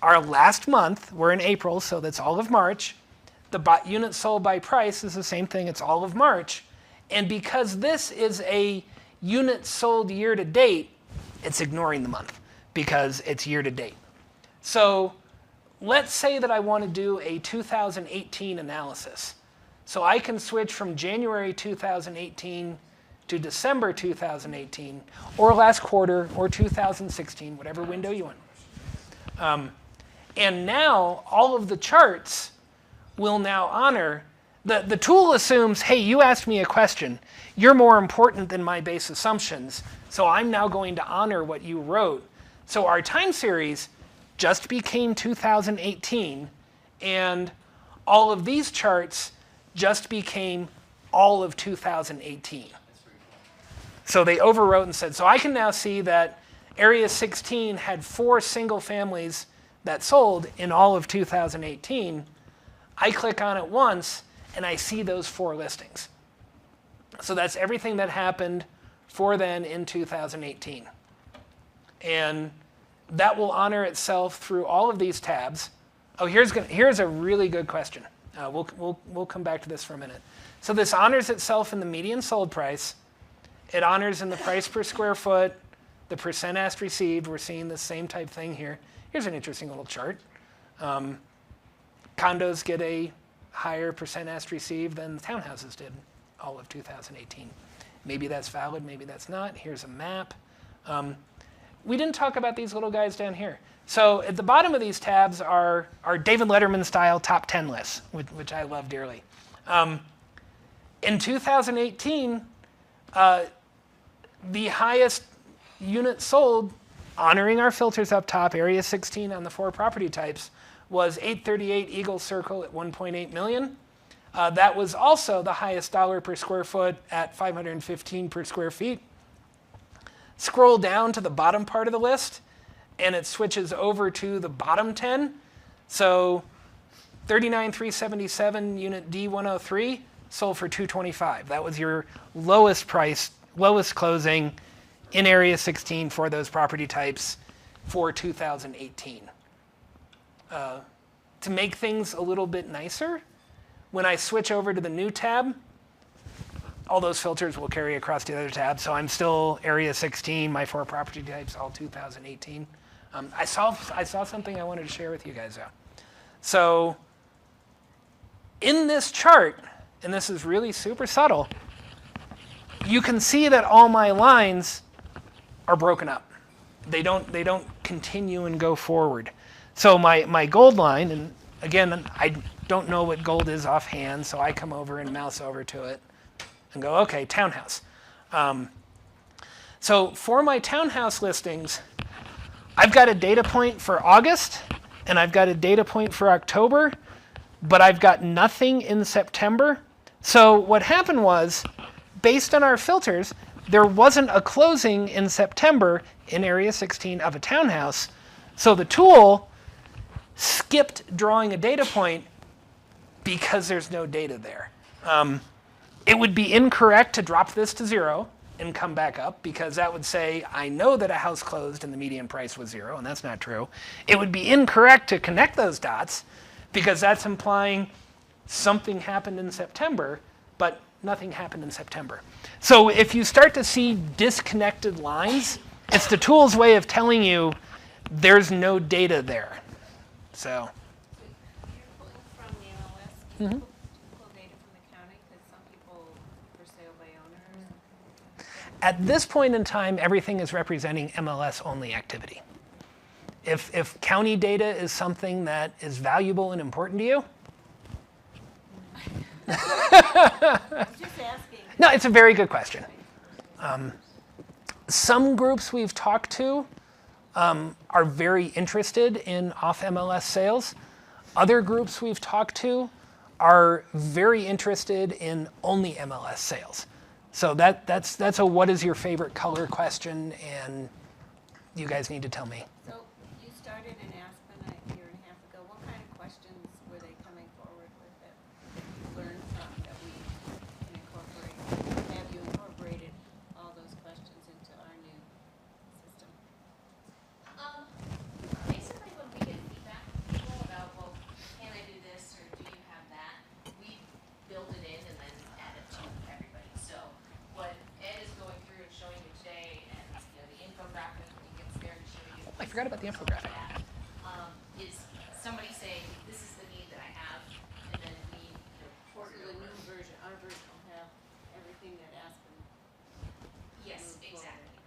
are last month. We're in April, so that's all of March. The units sold by price is the same thing. It's all of March. And because this is a unit sold year to date, it's ignoring the month because it's year to date. So let's say that I want to do a 2018 analysis. So I can switch from January 2018 to December 2018, or last quarter, or 2016, whatever window you want. And now all of the charts will now honor, the tool assumes, hey, you asked me a question. You're more important than my base assumptions, so I'm now going to honor what you wrote. So our time series just became 2018, and all of these charts just became all of 2018. So they overwrote and said, so I can now see that Area 16 had 4 single families that sold in all of 2018. I click on it once, and I see those 4 listings. So that's everything that happened for then in 2018. And that will honor itself through all of these tabs. Oh, here's a really good question. We'll come back to this for a minute. So this honors itself in the median sold price. It honors in the price per square foot, the percent asked received. We're seeing the same type thing here. Here's an interesting little chart. Condos get a higher percent asked received than the townhouses did all of 2018. Maybe that's valid, maybe that's not. Here's a map. We didn't talk about these little guys down here. So at the bottom of these tabs are David Letterman style top 10 lists, which I love dearly. In 2018, the highest unit sold, honoring our filters up top, Area 16 on the 4 property types, was 838 Eagle Circle at 1.8 million. That was also the highest dollar per square foot at 515 per square feet. Scroll down to the bottom part of the list, and it switches over to the bottom 10. So 39,377 unit D103 sold for 225. That was your lowest price, lowest closing in Area 16 for those property types for 2018. To make things a little bit nicer, when I switch over to the new tab, all those filters will carry across the other tabs. So I'm still Area 16, my 4 property types, all 2018. I saw something I wanted to share with you guys though. So in this chart, and this is really super subtle, you can see that all my lines are broken up. They don't continue and go forward. So my gold line, and again, I don't know what gold is offhand, so I come over and mouse over to it and go, okay, townhouse. So for my townhouse listings, I've got a data point for August, and I've got a data point for October, but I've got nothing in September. So what happened was, based on our filters, there wasn't a closing in September in Area 16 of a townhouse. So the tool skipped drawing a data point because there's no data there. It would be incorrect to drop this to 0 and come back up, because that would say, I know that a house closed and the median price was 0, and that's not true. It would be incorrect to connect those dots, because that's implying something happened in September, but nothing happened in September. So if you start to see disconnected lines, it's the tool's way of telling you there's no data there. So. You're pulling from the MLS, can you pull data from the county? Because some people for sale by owners. At this point in time, everything is representing MLS Only activity. If county data is something that is valuable and important to you, I'm just asking. no, it's a very good question. Some groups we've talked to are very interested in off MLS sales. Other groups we've talked to are very interested in only MLS sales. So that's a what is your favorite color question, and you guys need to tell me. So you started in Aspen a year and a half ago. What kind of questions were they coming forward with that you learned from that we can incorporate? Have you incorporated all those questions into our new system? Basically, when we get feedback from people about, well, can I do this or do you have that, we build it in and then add it to everybody. So what Ed is going through and showing you today, and the infographic when he gets there to show you. I forgot about the infographic. That, is somebody saying, this is the need that I have, and then we port So it the over. new version, our version will have everything that Aspen. Yes, move forward. exactly.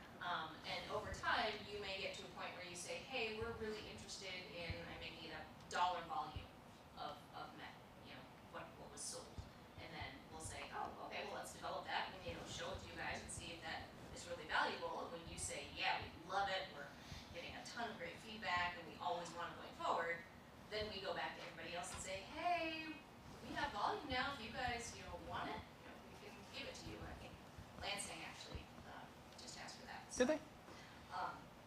And over time, you may get to a point where you say, hey, we're really interested in, I'm making it up, dollar volume of met, what was sold. And then we'll say, oh, okay, well, let's develop that and, show it to you guys and see if that is really valuable. And when you say, yeah, we love it, we're getting a ton of great feedback and we always want it going forward, then we go back to everybody else and say, hey, we have volume now. If you guys, want it, we can give it to you. I think Lansing actually just asked for that. Did they?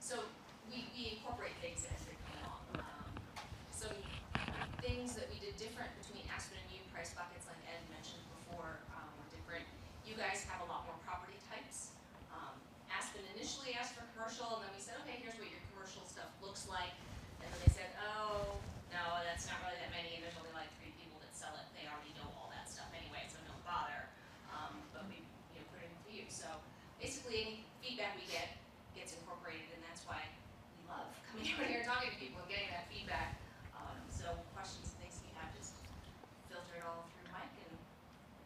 So we incorporate things as they come along. Some things that we did different between Aspen and you, price buckets like Ed mentioned before, were different. You guys have a lot more property types. Aspen initially asked for commercial, and then we said, okay, here's what your commercial stuff looks like. And then they said, oh, no, that's not really that many, and there's only like 3 people that sell it. They already know all that stuff anyway, so don't bother. But we put it in for you. So basically, any feedback we get gets incorporated, and that's why we love coming out here and talking to people and getting that feedback. So questions and things you have, just filter it all through Mike, and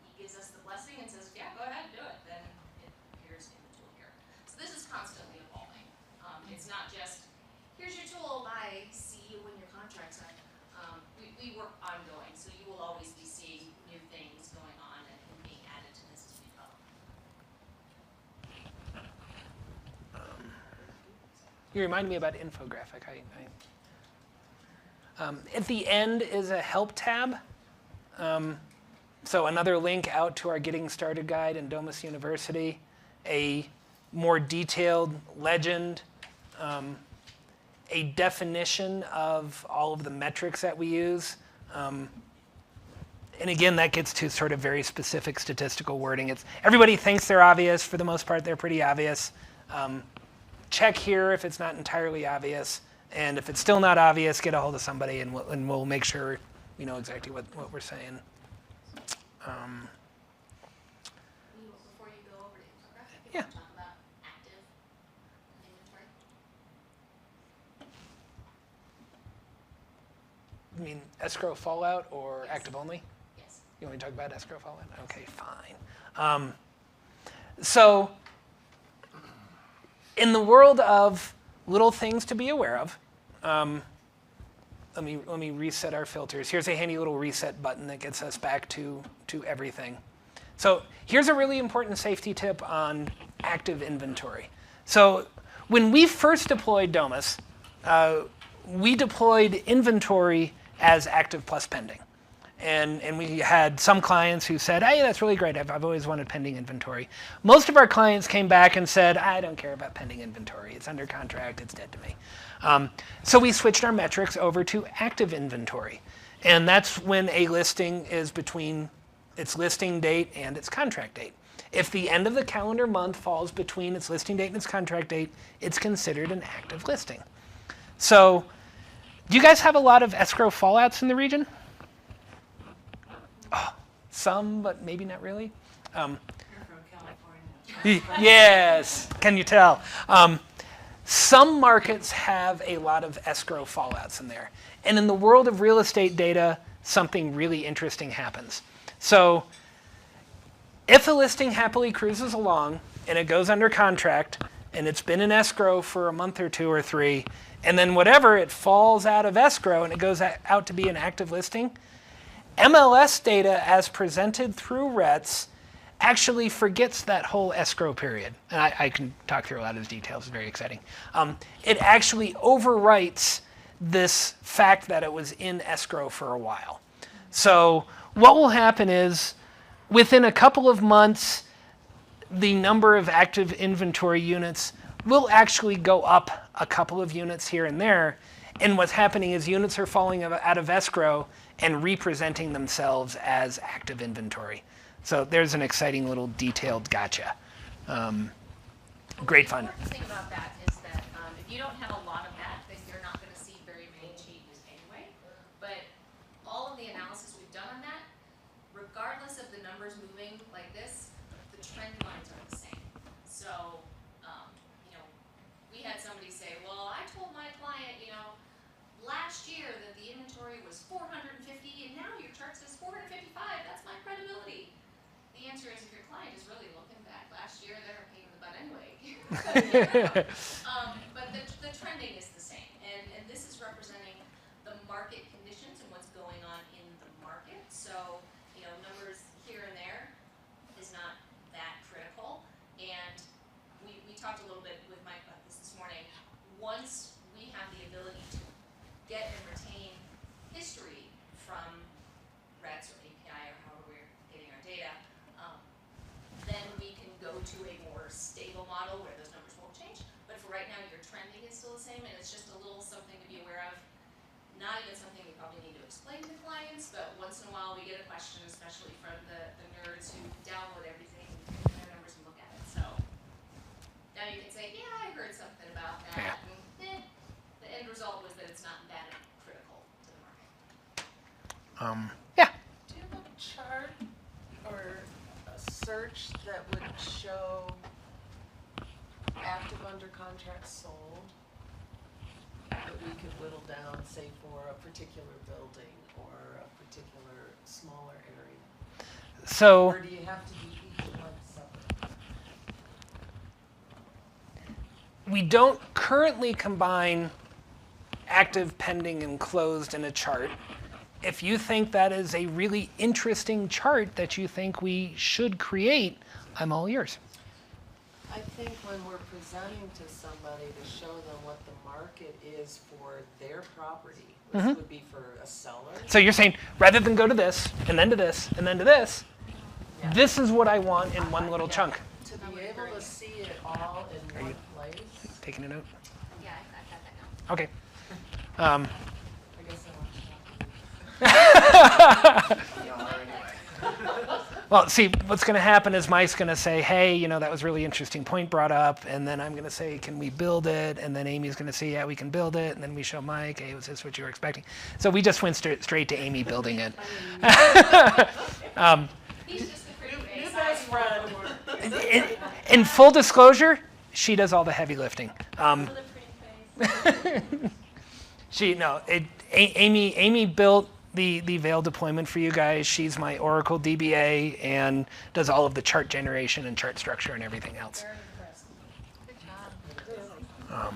he gives us the blessing and says, yeah, go ahead and do it. Then it appears in the tool here. So this is constantly evolving. It's not just, here's your tool, bye, see you when your contract's up. We work ongoing, so you will always be seeing new things going on and being added to this as we go. You remind me about infographic. At the end is a help tab. So another link out to our Getting Started guide in Domus University, a more detailed legend, a definition of all of the metrics that we use. And again, that gets to sort of very specific statistical wording. Everybody thinks they're obvious. For the most part, they're pretty obvious. Check here if it's not entirely obvious. And if it's still not obvious, get a hold of somebody and we'll make sure we know exactly what we're saying. Before you go over to infographic, Yeah. talk about active inventory. You mean escrow fallout or Yes. active only? Yes. You want me to talk about escrow fallout? Okay, fine. So in the world of little things to be aware of, let me reset our filters. Here's a handy little reset button that gets us back to everything. So here's a really important safety tip on active inventory. So when we first deployed Domus, we deployed inventory as active plus pending. And we had some clients who said, hey, that's really great. I've always wanted pending inventory. Most of our clients came back and said, I don't care about pending inventory. It's under contract. It's dead to me. So we switched our metrics over to active inventory. And that's when a listing is between its listing date and its contract date. If the end of the calendar month falls between its listing date and its contract date, it's considered an active listing. So do you guys have a lot of escrow fallouts in the region? Oh, some, but maybe not really. You're from California. Yes, can you tell? Some markets have a lot of escrow fallouts in there. And in the world of real estate data, something really interesting happens. So if a listing happily cruises along and it goes under contract and it's been in escrow for a month or 2 or 3, and then whatever, it falls out of escrow and it goes out to be an active listing, MLS data as presented through RETS actually forgets that whole escrow period. And I can talk through a lot of those details, it's very exciting. It actually overwrites this fact that it was in escrow for a while. So what will happen is within a couple of months, the number of active inventory units will actually go up a couple of units here and there. And what's happening is units are falling out of escrow and representing themselves as active inventory. So there's an exciting little detailed gotcha. Great fun. The important thing about that is that if you don't have a lot of that, then you're not going to see very many changes anyway. But all of the analysis we've done on that, regardless of the numbers moving like this, the trend lines are the same. So, we had somebody say, well, I told my client, last year that the inventory was 450 and now your chart says 455, that's my credibility. The answer is if your client is really looking back last year, they're a pain in the butt anyway. But the trending is the same. And this is representing the market conditions and what's going on in the market. So, numbers here and there is not that critical. And we talked a little bit with Mike about this morning. Once we have the ability to get and retain history from RETS or API or however we're getting our data, then we can go to a more stable model where those numbers won't change. But for right now, your trending is still the same, and it's just a little something to be aware of. Not even something we probably need to explain to clients, but once in a while we get a question, especially from the nerds who download everything, their numbers and look at it. So now you can say, yeah, I heard something about that. Yeah. And the end result was that it's not that critical to the market. Yeah. Do you have a chart or a search that would show active under contract sold that we could whittle down, say, for a particular building or a particular smaller area? So Or do you have to do each one separate? we don't currently combine active, pending, and closed in a chart. If you think that is a really interesting chart that you think we should create, I'm all yours. I think when we're presenting to somebody to show them what the market is for their property, this would be for a seller. So you're saying rather than go to this, and then to this, and then to this, Yeah. this is what I want in one little chunk. To be able to see it all in one place, Taking a note? Yeah, I got that now. Okay. I guess I want to. Well, see, what's going to happen is Mike's going to say, hey, that was a really interesting point brought up. And then I'm going to say, can we build it? And then Amy's going to say, yeah, we can build it. And then we show Mike, hey, was this what you were expecting? So we just went straight to Amy building it. He's just a pretty face. New best friend. In full disclosure, she does all the heavy lifting. Amy built the Veil deployment for you guys. She's my Oracle DBA and does all of the chart generation and chart structure and everything else. Very impressive. Good job.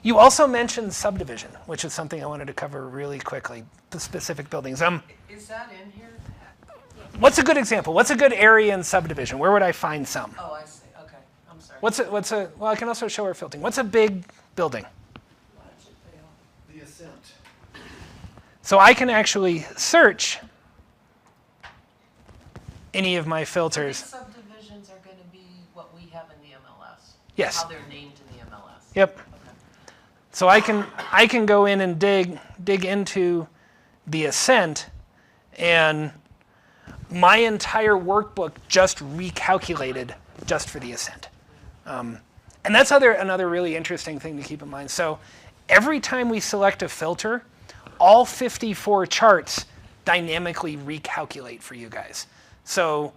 You also mentioned subdivision, which is something I wanted to cover really quickly, the specific buildings. Is that in here? What's a good example? What's a good area in subdivision? Where would I find some? Oh, I see. Okay. I'm sorry. Well, I can also show our filtering. What's a big building? The Ascent. So I can actually search any of my filters. These subdivisions are going to be what we have in the MLS? Yes. How they're named in the MLS? Yep. Okay. So I can go in and dig into the Ascent, and my entire workbook just recalculated just for the Ascent. And that's another really interesting thing to keep in mind. So every time we select a filter, all 54 charts dynamically recalculate for you guys. So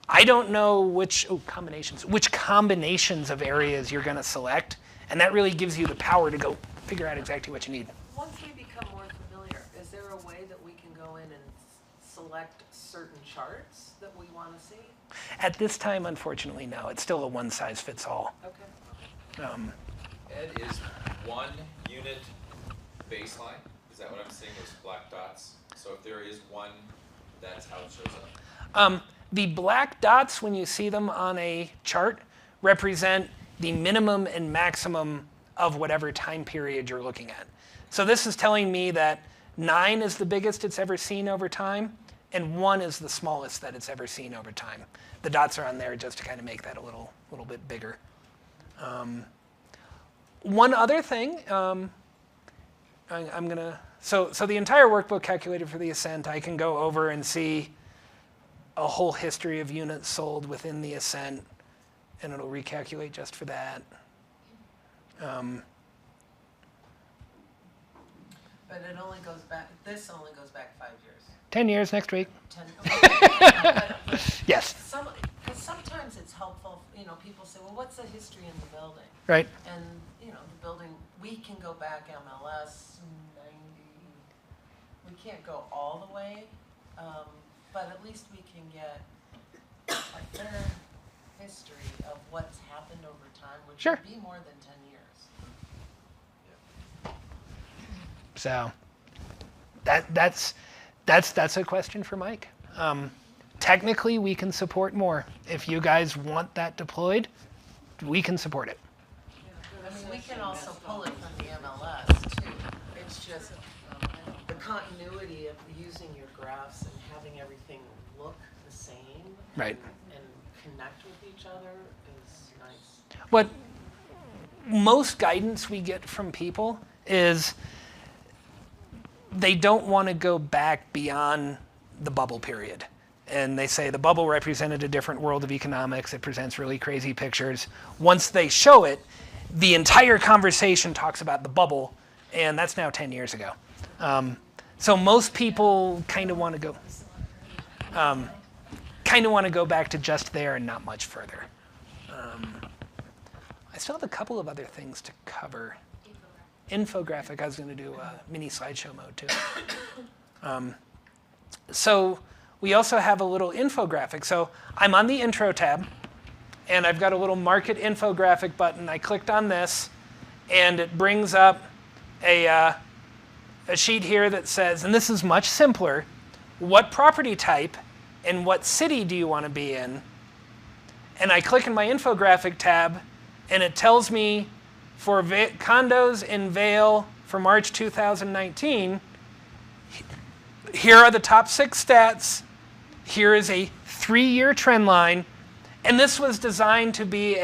I don't know which combinations of areas you're going to select, and that really gives you the power to go figure out exactly what you need. Once we become more familiar, is there a way that we can go in and select certain charts that we want to see? At this time, unfortunately, no. It's still a one-size-fits-all. Okay. Ed, is one unit baseline? Is that what I'm seeing, those black dots? So if there is one, that's how it shows up? The black dots, when you see them on a chart, represent the minimum and maximum of whatever time period you're looking at. So this is telling me that 9 is the biggest it's ever seen over time, and 1 is the smallest that it's ever seen over time. The dots are on there just to kind of make that a little bit bigger. One other thing, so the entire workbook calculated for the Ascent, I can go over and see a whole history of units sold within the Ascent, and it'll recalculate just for that. But it only goes back, this only goes back 5 years. 10 years next week. 10, okay. But Yes. Because sometimes it's helpful, people say, well, what's the history in the building? Right. And, the building, we can go back MLS 90, we can't go all the way, but at least we can get a fair history of what's happened over time, which Sure. would be more than 10 years. So that's a question for Mike. Technically, we can support more. If you guys want that deployed, we can support it. I mean, we can also pull it from the MLS too. It's just the continuity of using your graphs and having everything look the same. Right. And connect with each other is nice. What most guidance we get from people is they don't want to go back beyond the bubble period. And they say the bubble represented a different world of economics. It presents really crazy pictures. Once they show it, the entire conversation talks about the bubble, and that's now 10 years ago. So most people kind of want to go back to just there and not much further. I still have a couple of other things to cover. Infographic, I was going to do mini slideshow mode too. So we also have a little infographic. So I'm on the intro tab, and I've got a little market infographic button. I clicked on this, and it brings up a sheet here that says, and this is much simpler, what property type and what city do you want to be in? And I click in my infographic tab, and it tells me for condos in Vail for March 2019, here are the top 6 stats. Here is a 3-year trend line. And this was designed to be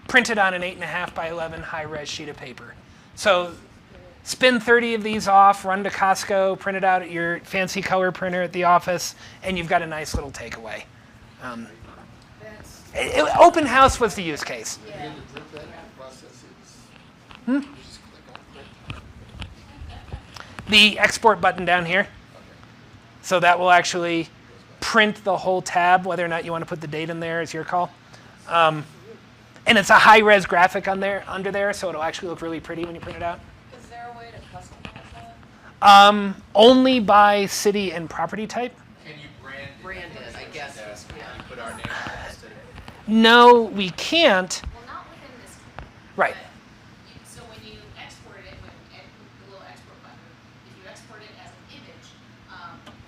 printed on an 8.5 by 11 high-res sheet of paper. So spin 30 of these off, run to Costco, print it out at your fancy color printer at the office, and you've got a nice little takeaway. Open house was the use case. Again, to print that process is, you just click on print. The export button down here. So that will actually print the whole tab. Whether or not you want to put the date in there is your call. And it's a high-res graphic under there, so it'll actually look really pretty when you print it out. Is there a way to customize that? Only by city and property type. Can you brand it? Brand it, I guess. Can you put our name on it instead of? No, we can't. Well, not within this. Right. So when you export it, and the little export button, if you export it as an image,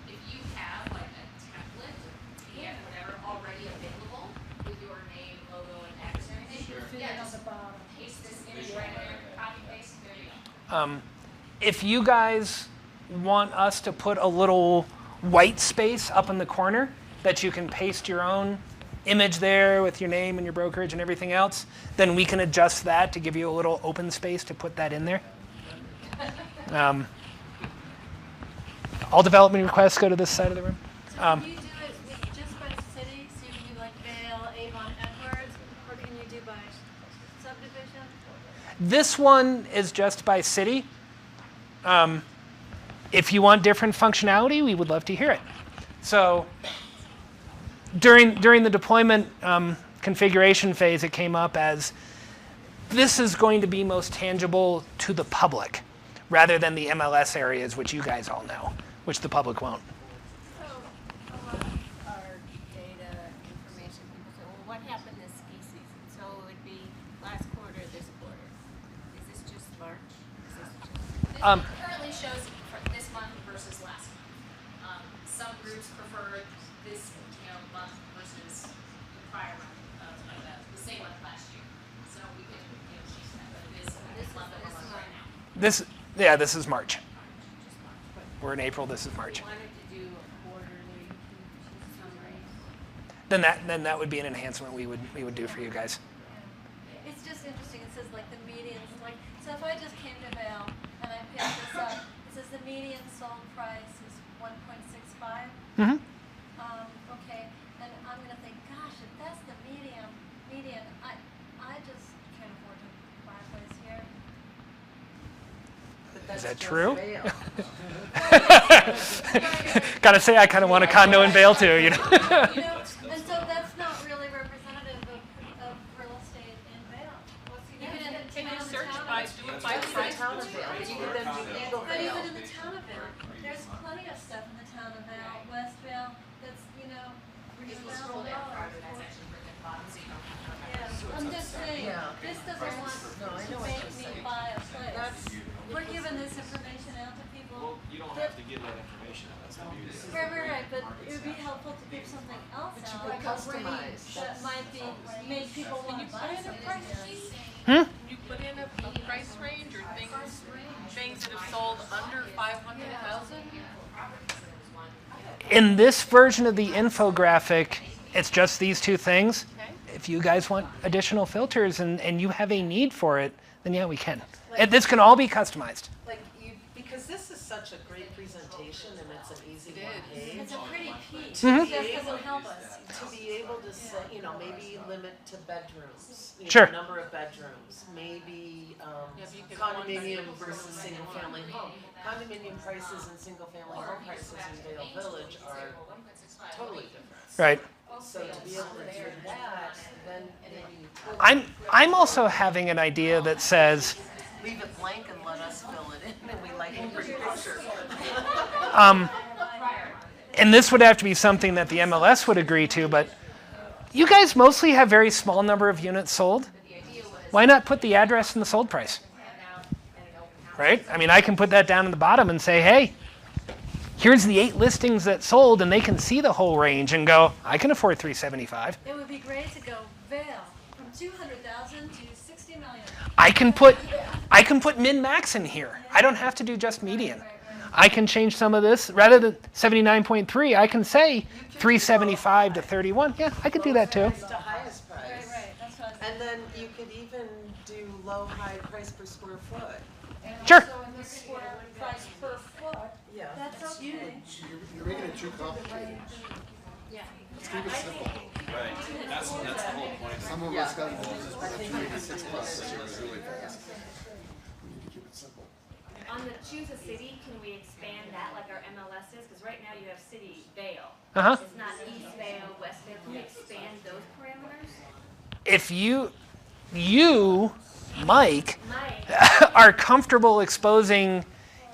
if you have like a template, PDF, whatever, already available with your name, logo, and address and everything, yeah, just paste this image right there, copy paste, there you go. If you guys want us to put a little white space up in the corner that you can paste your own image there with your name and your brokerage and everything else, then we can adjust that to give you a little open space to put that in there. All development requests go to this side of the room. So can you do it just by city? So you can do like Vale, Avon, Edwards, or can you do by subdivision? This one is just by city. If you want different functionality, we would love to hear it. So during the deployment configuration phase, it came up as this is going to be most tangible to the public rather than the MLS areas, which you guys all know, which the public won't. So a lot of our data information, people say, well, what happened this ski season? So it would be last quarter, this quarter. Is this just March? Is this just? It currently shows for this month versus last month. Some groups prefer this, month versus the prior month, the same month last year. So we can, change that, but it is this month that we're on right now. This is March. We're in April. This is March. If you wanted to do a quarterly summary. Then that would be an enhancement we would do for you guys. It's just interesting. It says like the median. Like, so if I just came to Vale and I picked this up, it says the median sold price is 1.65. Mm-hmm. Okay, and I'm gonna think, gosh, if that's the median, I just can't afford to buy a place here. But that's that just true? Vail. Gotta say, I kind of want a condo in Vail too. And so that's not really representative of real estate in Vale. Can you search by, do it by It's the price? town of Vail. You can then do Eagle But Vail. even in the town of Vale, there's plenty of stuff in the town of Vale, West Vale, that's, If you scroll down farther, that's actually written at the bottom, so you don't have to. Yeah, I'm just saying, Yeah. this doesn't want No, I to know what make you're me saying. buy a place. That's- We're giving this information out to people. Well, you don't have to give that information, that's the beauty of it. Right, but it would be helpful to give something else But you out. could like a customize. range that might be, make people want to buy something. Can you put in a price range or things that have sold under 500,000? In this version of the infographic, it's just these two things. Okay. If you guys want additional filters and you have a need for it, then yeah, we can. This can all be customized. Because this is such a great presentation and it's an easy one page. It's a pretty piece, To it be just able- doesn't help us. To be able to say, maybe limit to bedrooms. Sure. Number of bedrooms, maybe if you could condominium one versus single family home. Condominium prices and single family home prices in Vale Village are totally different. Right. So to be able to do that, then maybe you could I'm also having an idea that says, leave it blank and let us fill it in and we like a pretty picture. and this would have to be something that the MLS would agree to, but you guys mostly have very small number of units sold. Why not put the address and the sold price? Right? I mean, I can put that down in the bottom and say, hey, here's the 8 listings that sold, and they can see the whole range and go, I can afford $375. It would be great to go Vale from 200,000 to 60 million. I can put min-max in here. I don't have to do just median. I can change some of this. Rather than 79.3, I can say 375 to 31. Yeah, I could do that too. Price to highest price. Right, that's what I was And then you could even do low, high price per square foot. Sure. So in the square price per foot, Yeah. that's okay. You're making it too complicated. Yeah. Let's keep it simple. Right, that's the whole point. Some of us got just pick a 286 plus, that goes really fast. We need to keep it simple. On the choose a city, can we expand that like our MLS is? Because right now you have city Vale. Uh-huh. It's not East Vale, West Vale. Can we expand those parameters? If you, Mike, Mike, are comfortable exposing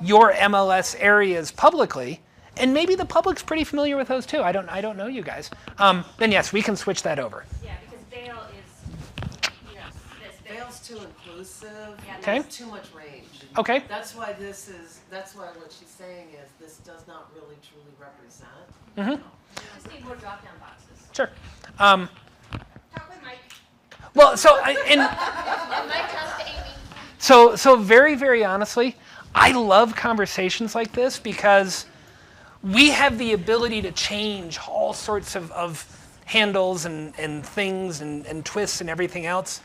your MLS areas publicly, and maybe the public's pretty familiar with those too. I don't know you guys. Then yes, we can switch that over. yeah, because Vale is, this Vale. Vale's too inclusive, Yeah. Okay. there's too much range. Okay. That's why what she's saying is this does not really truly represent. Mm-hmm. Just need more drop-down boxes. Sure. Talk with Mike. Well, so And Mike talks to Amy. so very, very honestly, I love conversations like this because we have the ability to change all sorts of handles and things and twists and everything else.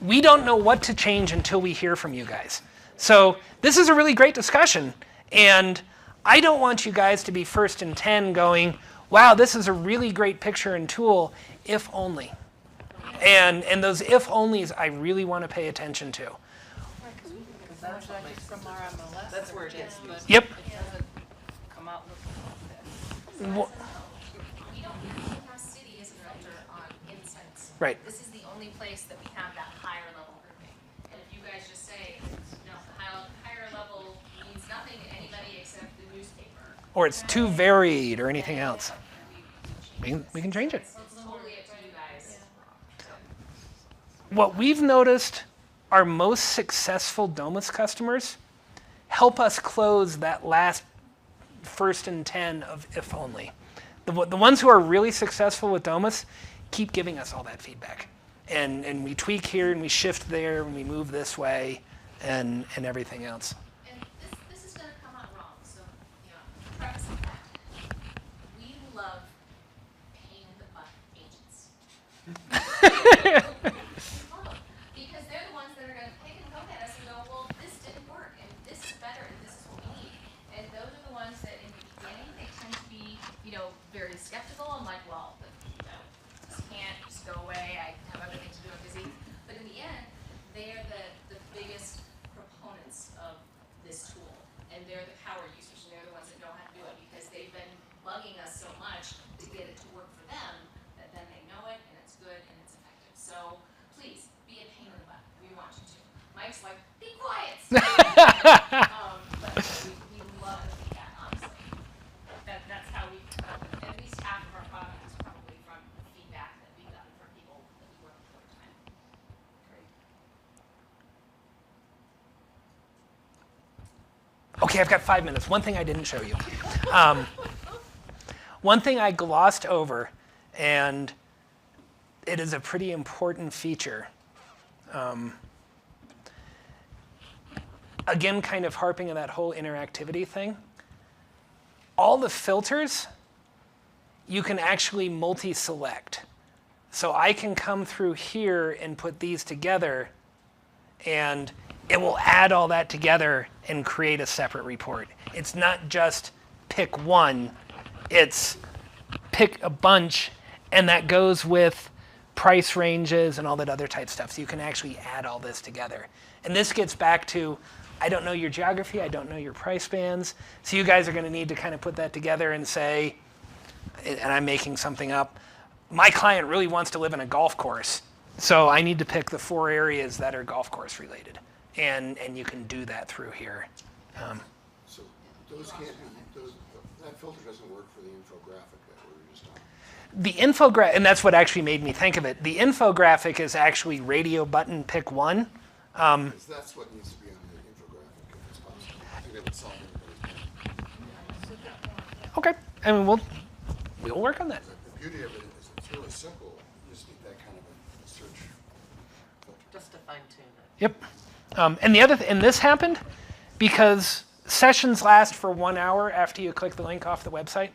We don't know what to change until we hear from you guys. So this is a really great discussion. And I don't want you guys to be first and 10 going, wow, this is a really great picture and tool, if only. And those if onlys I really want to pay attention to. That's what makes from our MLS. That's where it gets but Yep. It doesn't come out looking like this. Wha- We don't have city as a filter on insights. Right. This is the only place that we have that higher level grouping. And if you guys just say, no, higher level means nothing to anybody except the newspaper. Or it's too varied or anything else. We can change it. So it's totally up to you guys. What we've noticed, our most successful Domus customers help us close that last first and 10 of if only. The ones who are really successful with Domus keep giving us all that feedback. And we tweak here and we shift there and we move this way and everything else. And this is going to come out wrong. So, preface of that. We love pain in the butt agents. Because they're the ones that are going to pick and poke at us and go, well, this didn't work, and this is better, and this is what we need. And those are the ones that in the beginning, they tend to be, very skeptical. I'm like, well, this can't just go away. I have other things to do. I'm busy. But in the end, they are the biggest proponents of this tool. And they're the power users, and they're the ones that know how to do it because they've been bugging us so much to get it to work for them that then they know it, and it's good, and it's effective. So please, be a pain in the butt. We want you to. Mike's like, be quiet. But we love the feedback, honestly. That's how we, at least half of our product is probably from feedback that we've gotten from people that we work with over time. Okay, I've got 5 minutes. One thing I didn't show you. One thing I glossed over, and it is a pretty important feature. Again, kind of harping on that whole interactivity thing. All the filters, you can actually multi-select. So I can come through here and put these together, and it will add all that together and create a separate report. It's not just pick one, it's pick a bunch, and that goes with price ranges and all that other type stuff. So you can actually add all this together. And this gets back to, I don't know your geography, I don't know your price bands. So you guys are going to need to kind of put that together and say, and I'm making something up, my client really wants to live in a golf course. So I need to pick the 4 areas that are golf course related. And you can do that through here. So those can't be, that filter doesn't work for the infographic that we were just on. The infographic, and that's what actually made me think of it. The infographic is actually radio button pick one. Because that's what needs to be on the infographic if it's possible. I think that would solve everybody's problem. Okay, I mean we'll work on that. The beauty of it is it's really simple. You just need that kind of a search filter. Just to fine tune it. Yep. And the other and this happened because sessions last for 1 hour after you click the link off the website.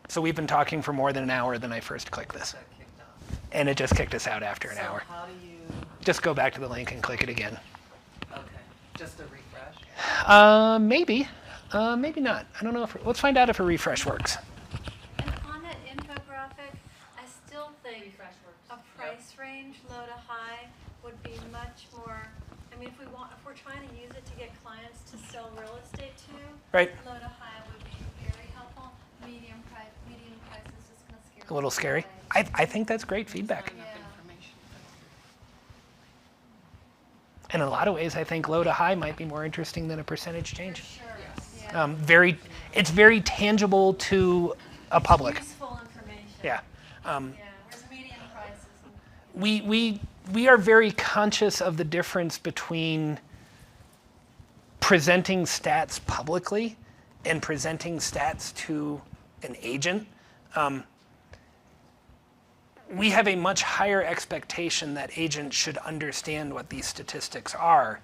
So we've been talking for more than an hour than I first clicked this. Got kicked off. And it just kicked us out after an So hour. how do you, Just go back to the link and click it again. okay, just a refresh? Maybe. Maybe not. I don't know if, let's find out if a refresh works. And on that infographic, I still think a price range, low to high, would be much more, I mean, if we're trying to use it to get clients to sell real estate to, Right? low to high would be very helpful. Medium prices is gonna scare A little people scary. away. I think that's great feedback. Enough Yeah. information. In a lot of ways, I think low to high might be more interesting than a percentage For change. sure, yeah. It's very tangible to a public. Useful information. Yeah. Yeah, whereas median prices. We are very conscious of the difference between presenting stats publicly and presenting stats to an agent. We have a much higher expectation that agents should understand what these statistics are.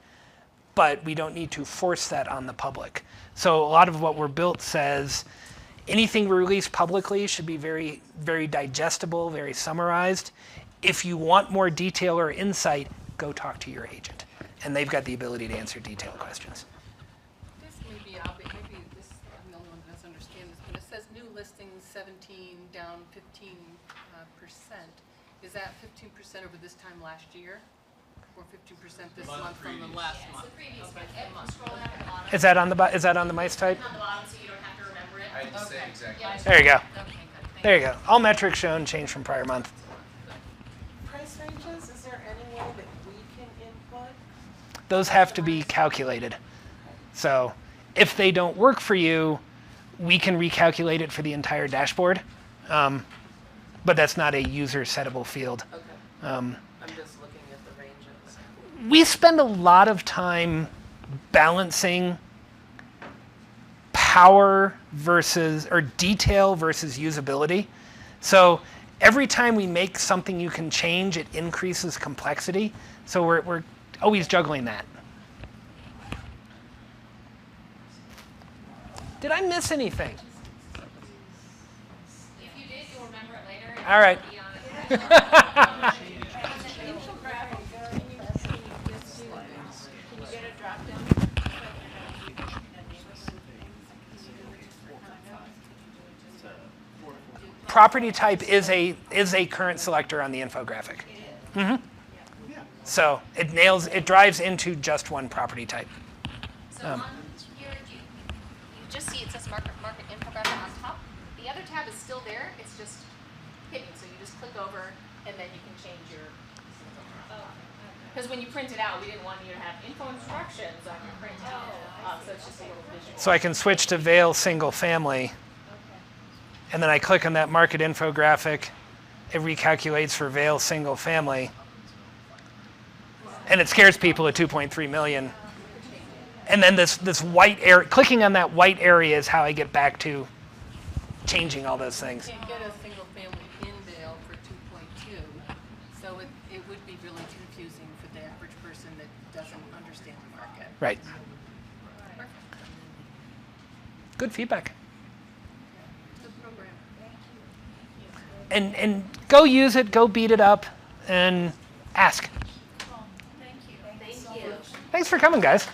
but we don't need to force that on the public. So a lot of what we're built says anything we release publicly should be very, very digestible, very summarized. If you want more detail or insight, go talk to your agent. And they've got the ability to answer detailed questions. This maybe this, I'm the only one that doesn't understand this, but it says new listings 17 down 15%. Is that 15% over this time last year? Or 15% this month from the last month? Is that on the mice type? On the bottom, so you don't have to remember it. I had the same exact question. There you go. Okay, good. There you go. All metrics shown change from prior month. Price ranges, is there any way that we can input? Those have to be calculated. So if they don't work for you, we can recalculate it for the entire dashboard. But that's not a user settable field. Okay, Um, I'm just looking at the ranges. we spend a lot of time balancing power versus, or detail versus usability. So every time we make something you can change, it increases complexity. So we're always juggling that. Did I miss anything? If you did, you'll remember it later. and All right. it'll be on it. Property type is a current selector on the infographic. So it drives into just one property type. So on here, you just see it says market infographic on top. The other tab is still there. It's just hidden. So you just click over, and then you can change your. Because when you print it out, we didn't want you to have info instructions on your print. So it's just a little visual. So I can switch to Vail single family, and then I click on that market infographic. It recalculates for Vail single family, and it scares people at 2.3 million. And then this white area, clicking on that white area is how I get back to changing all those things. You can't get a single family in Vail for 2.2, so it would be really confusing for the average person that doesn't understand the market. Right. Good feedback. Good program. And go use it, go beat it up, and ask. Thank you. Thanks for coming, guys.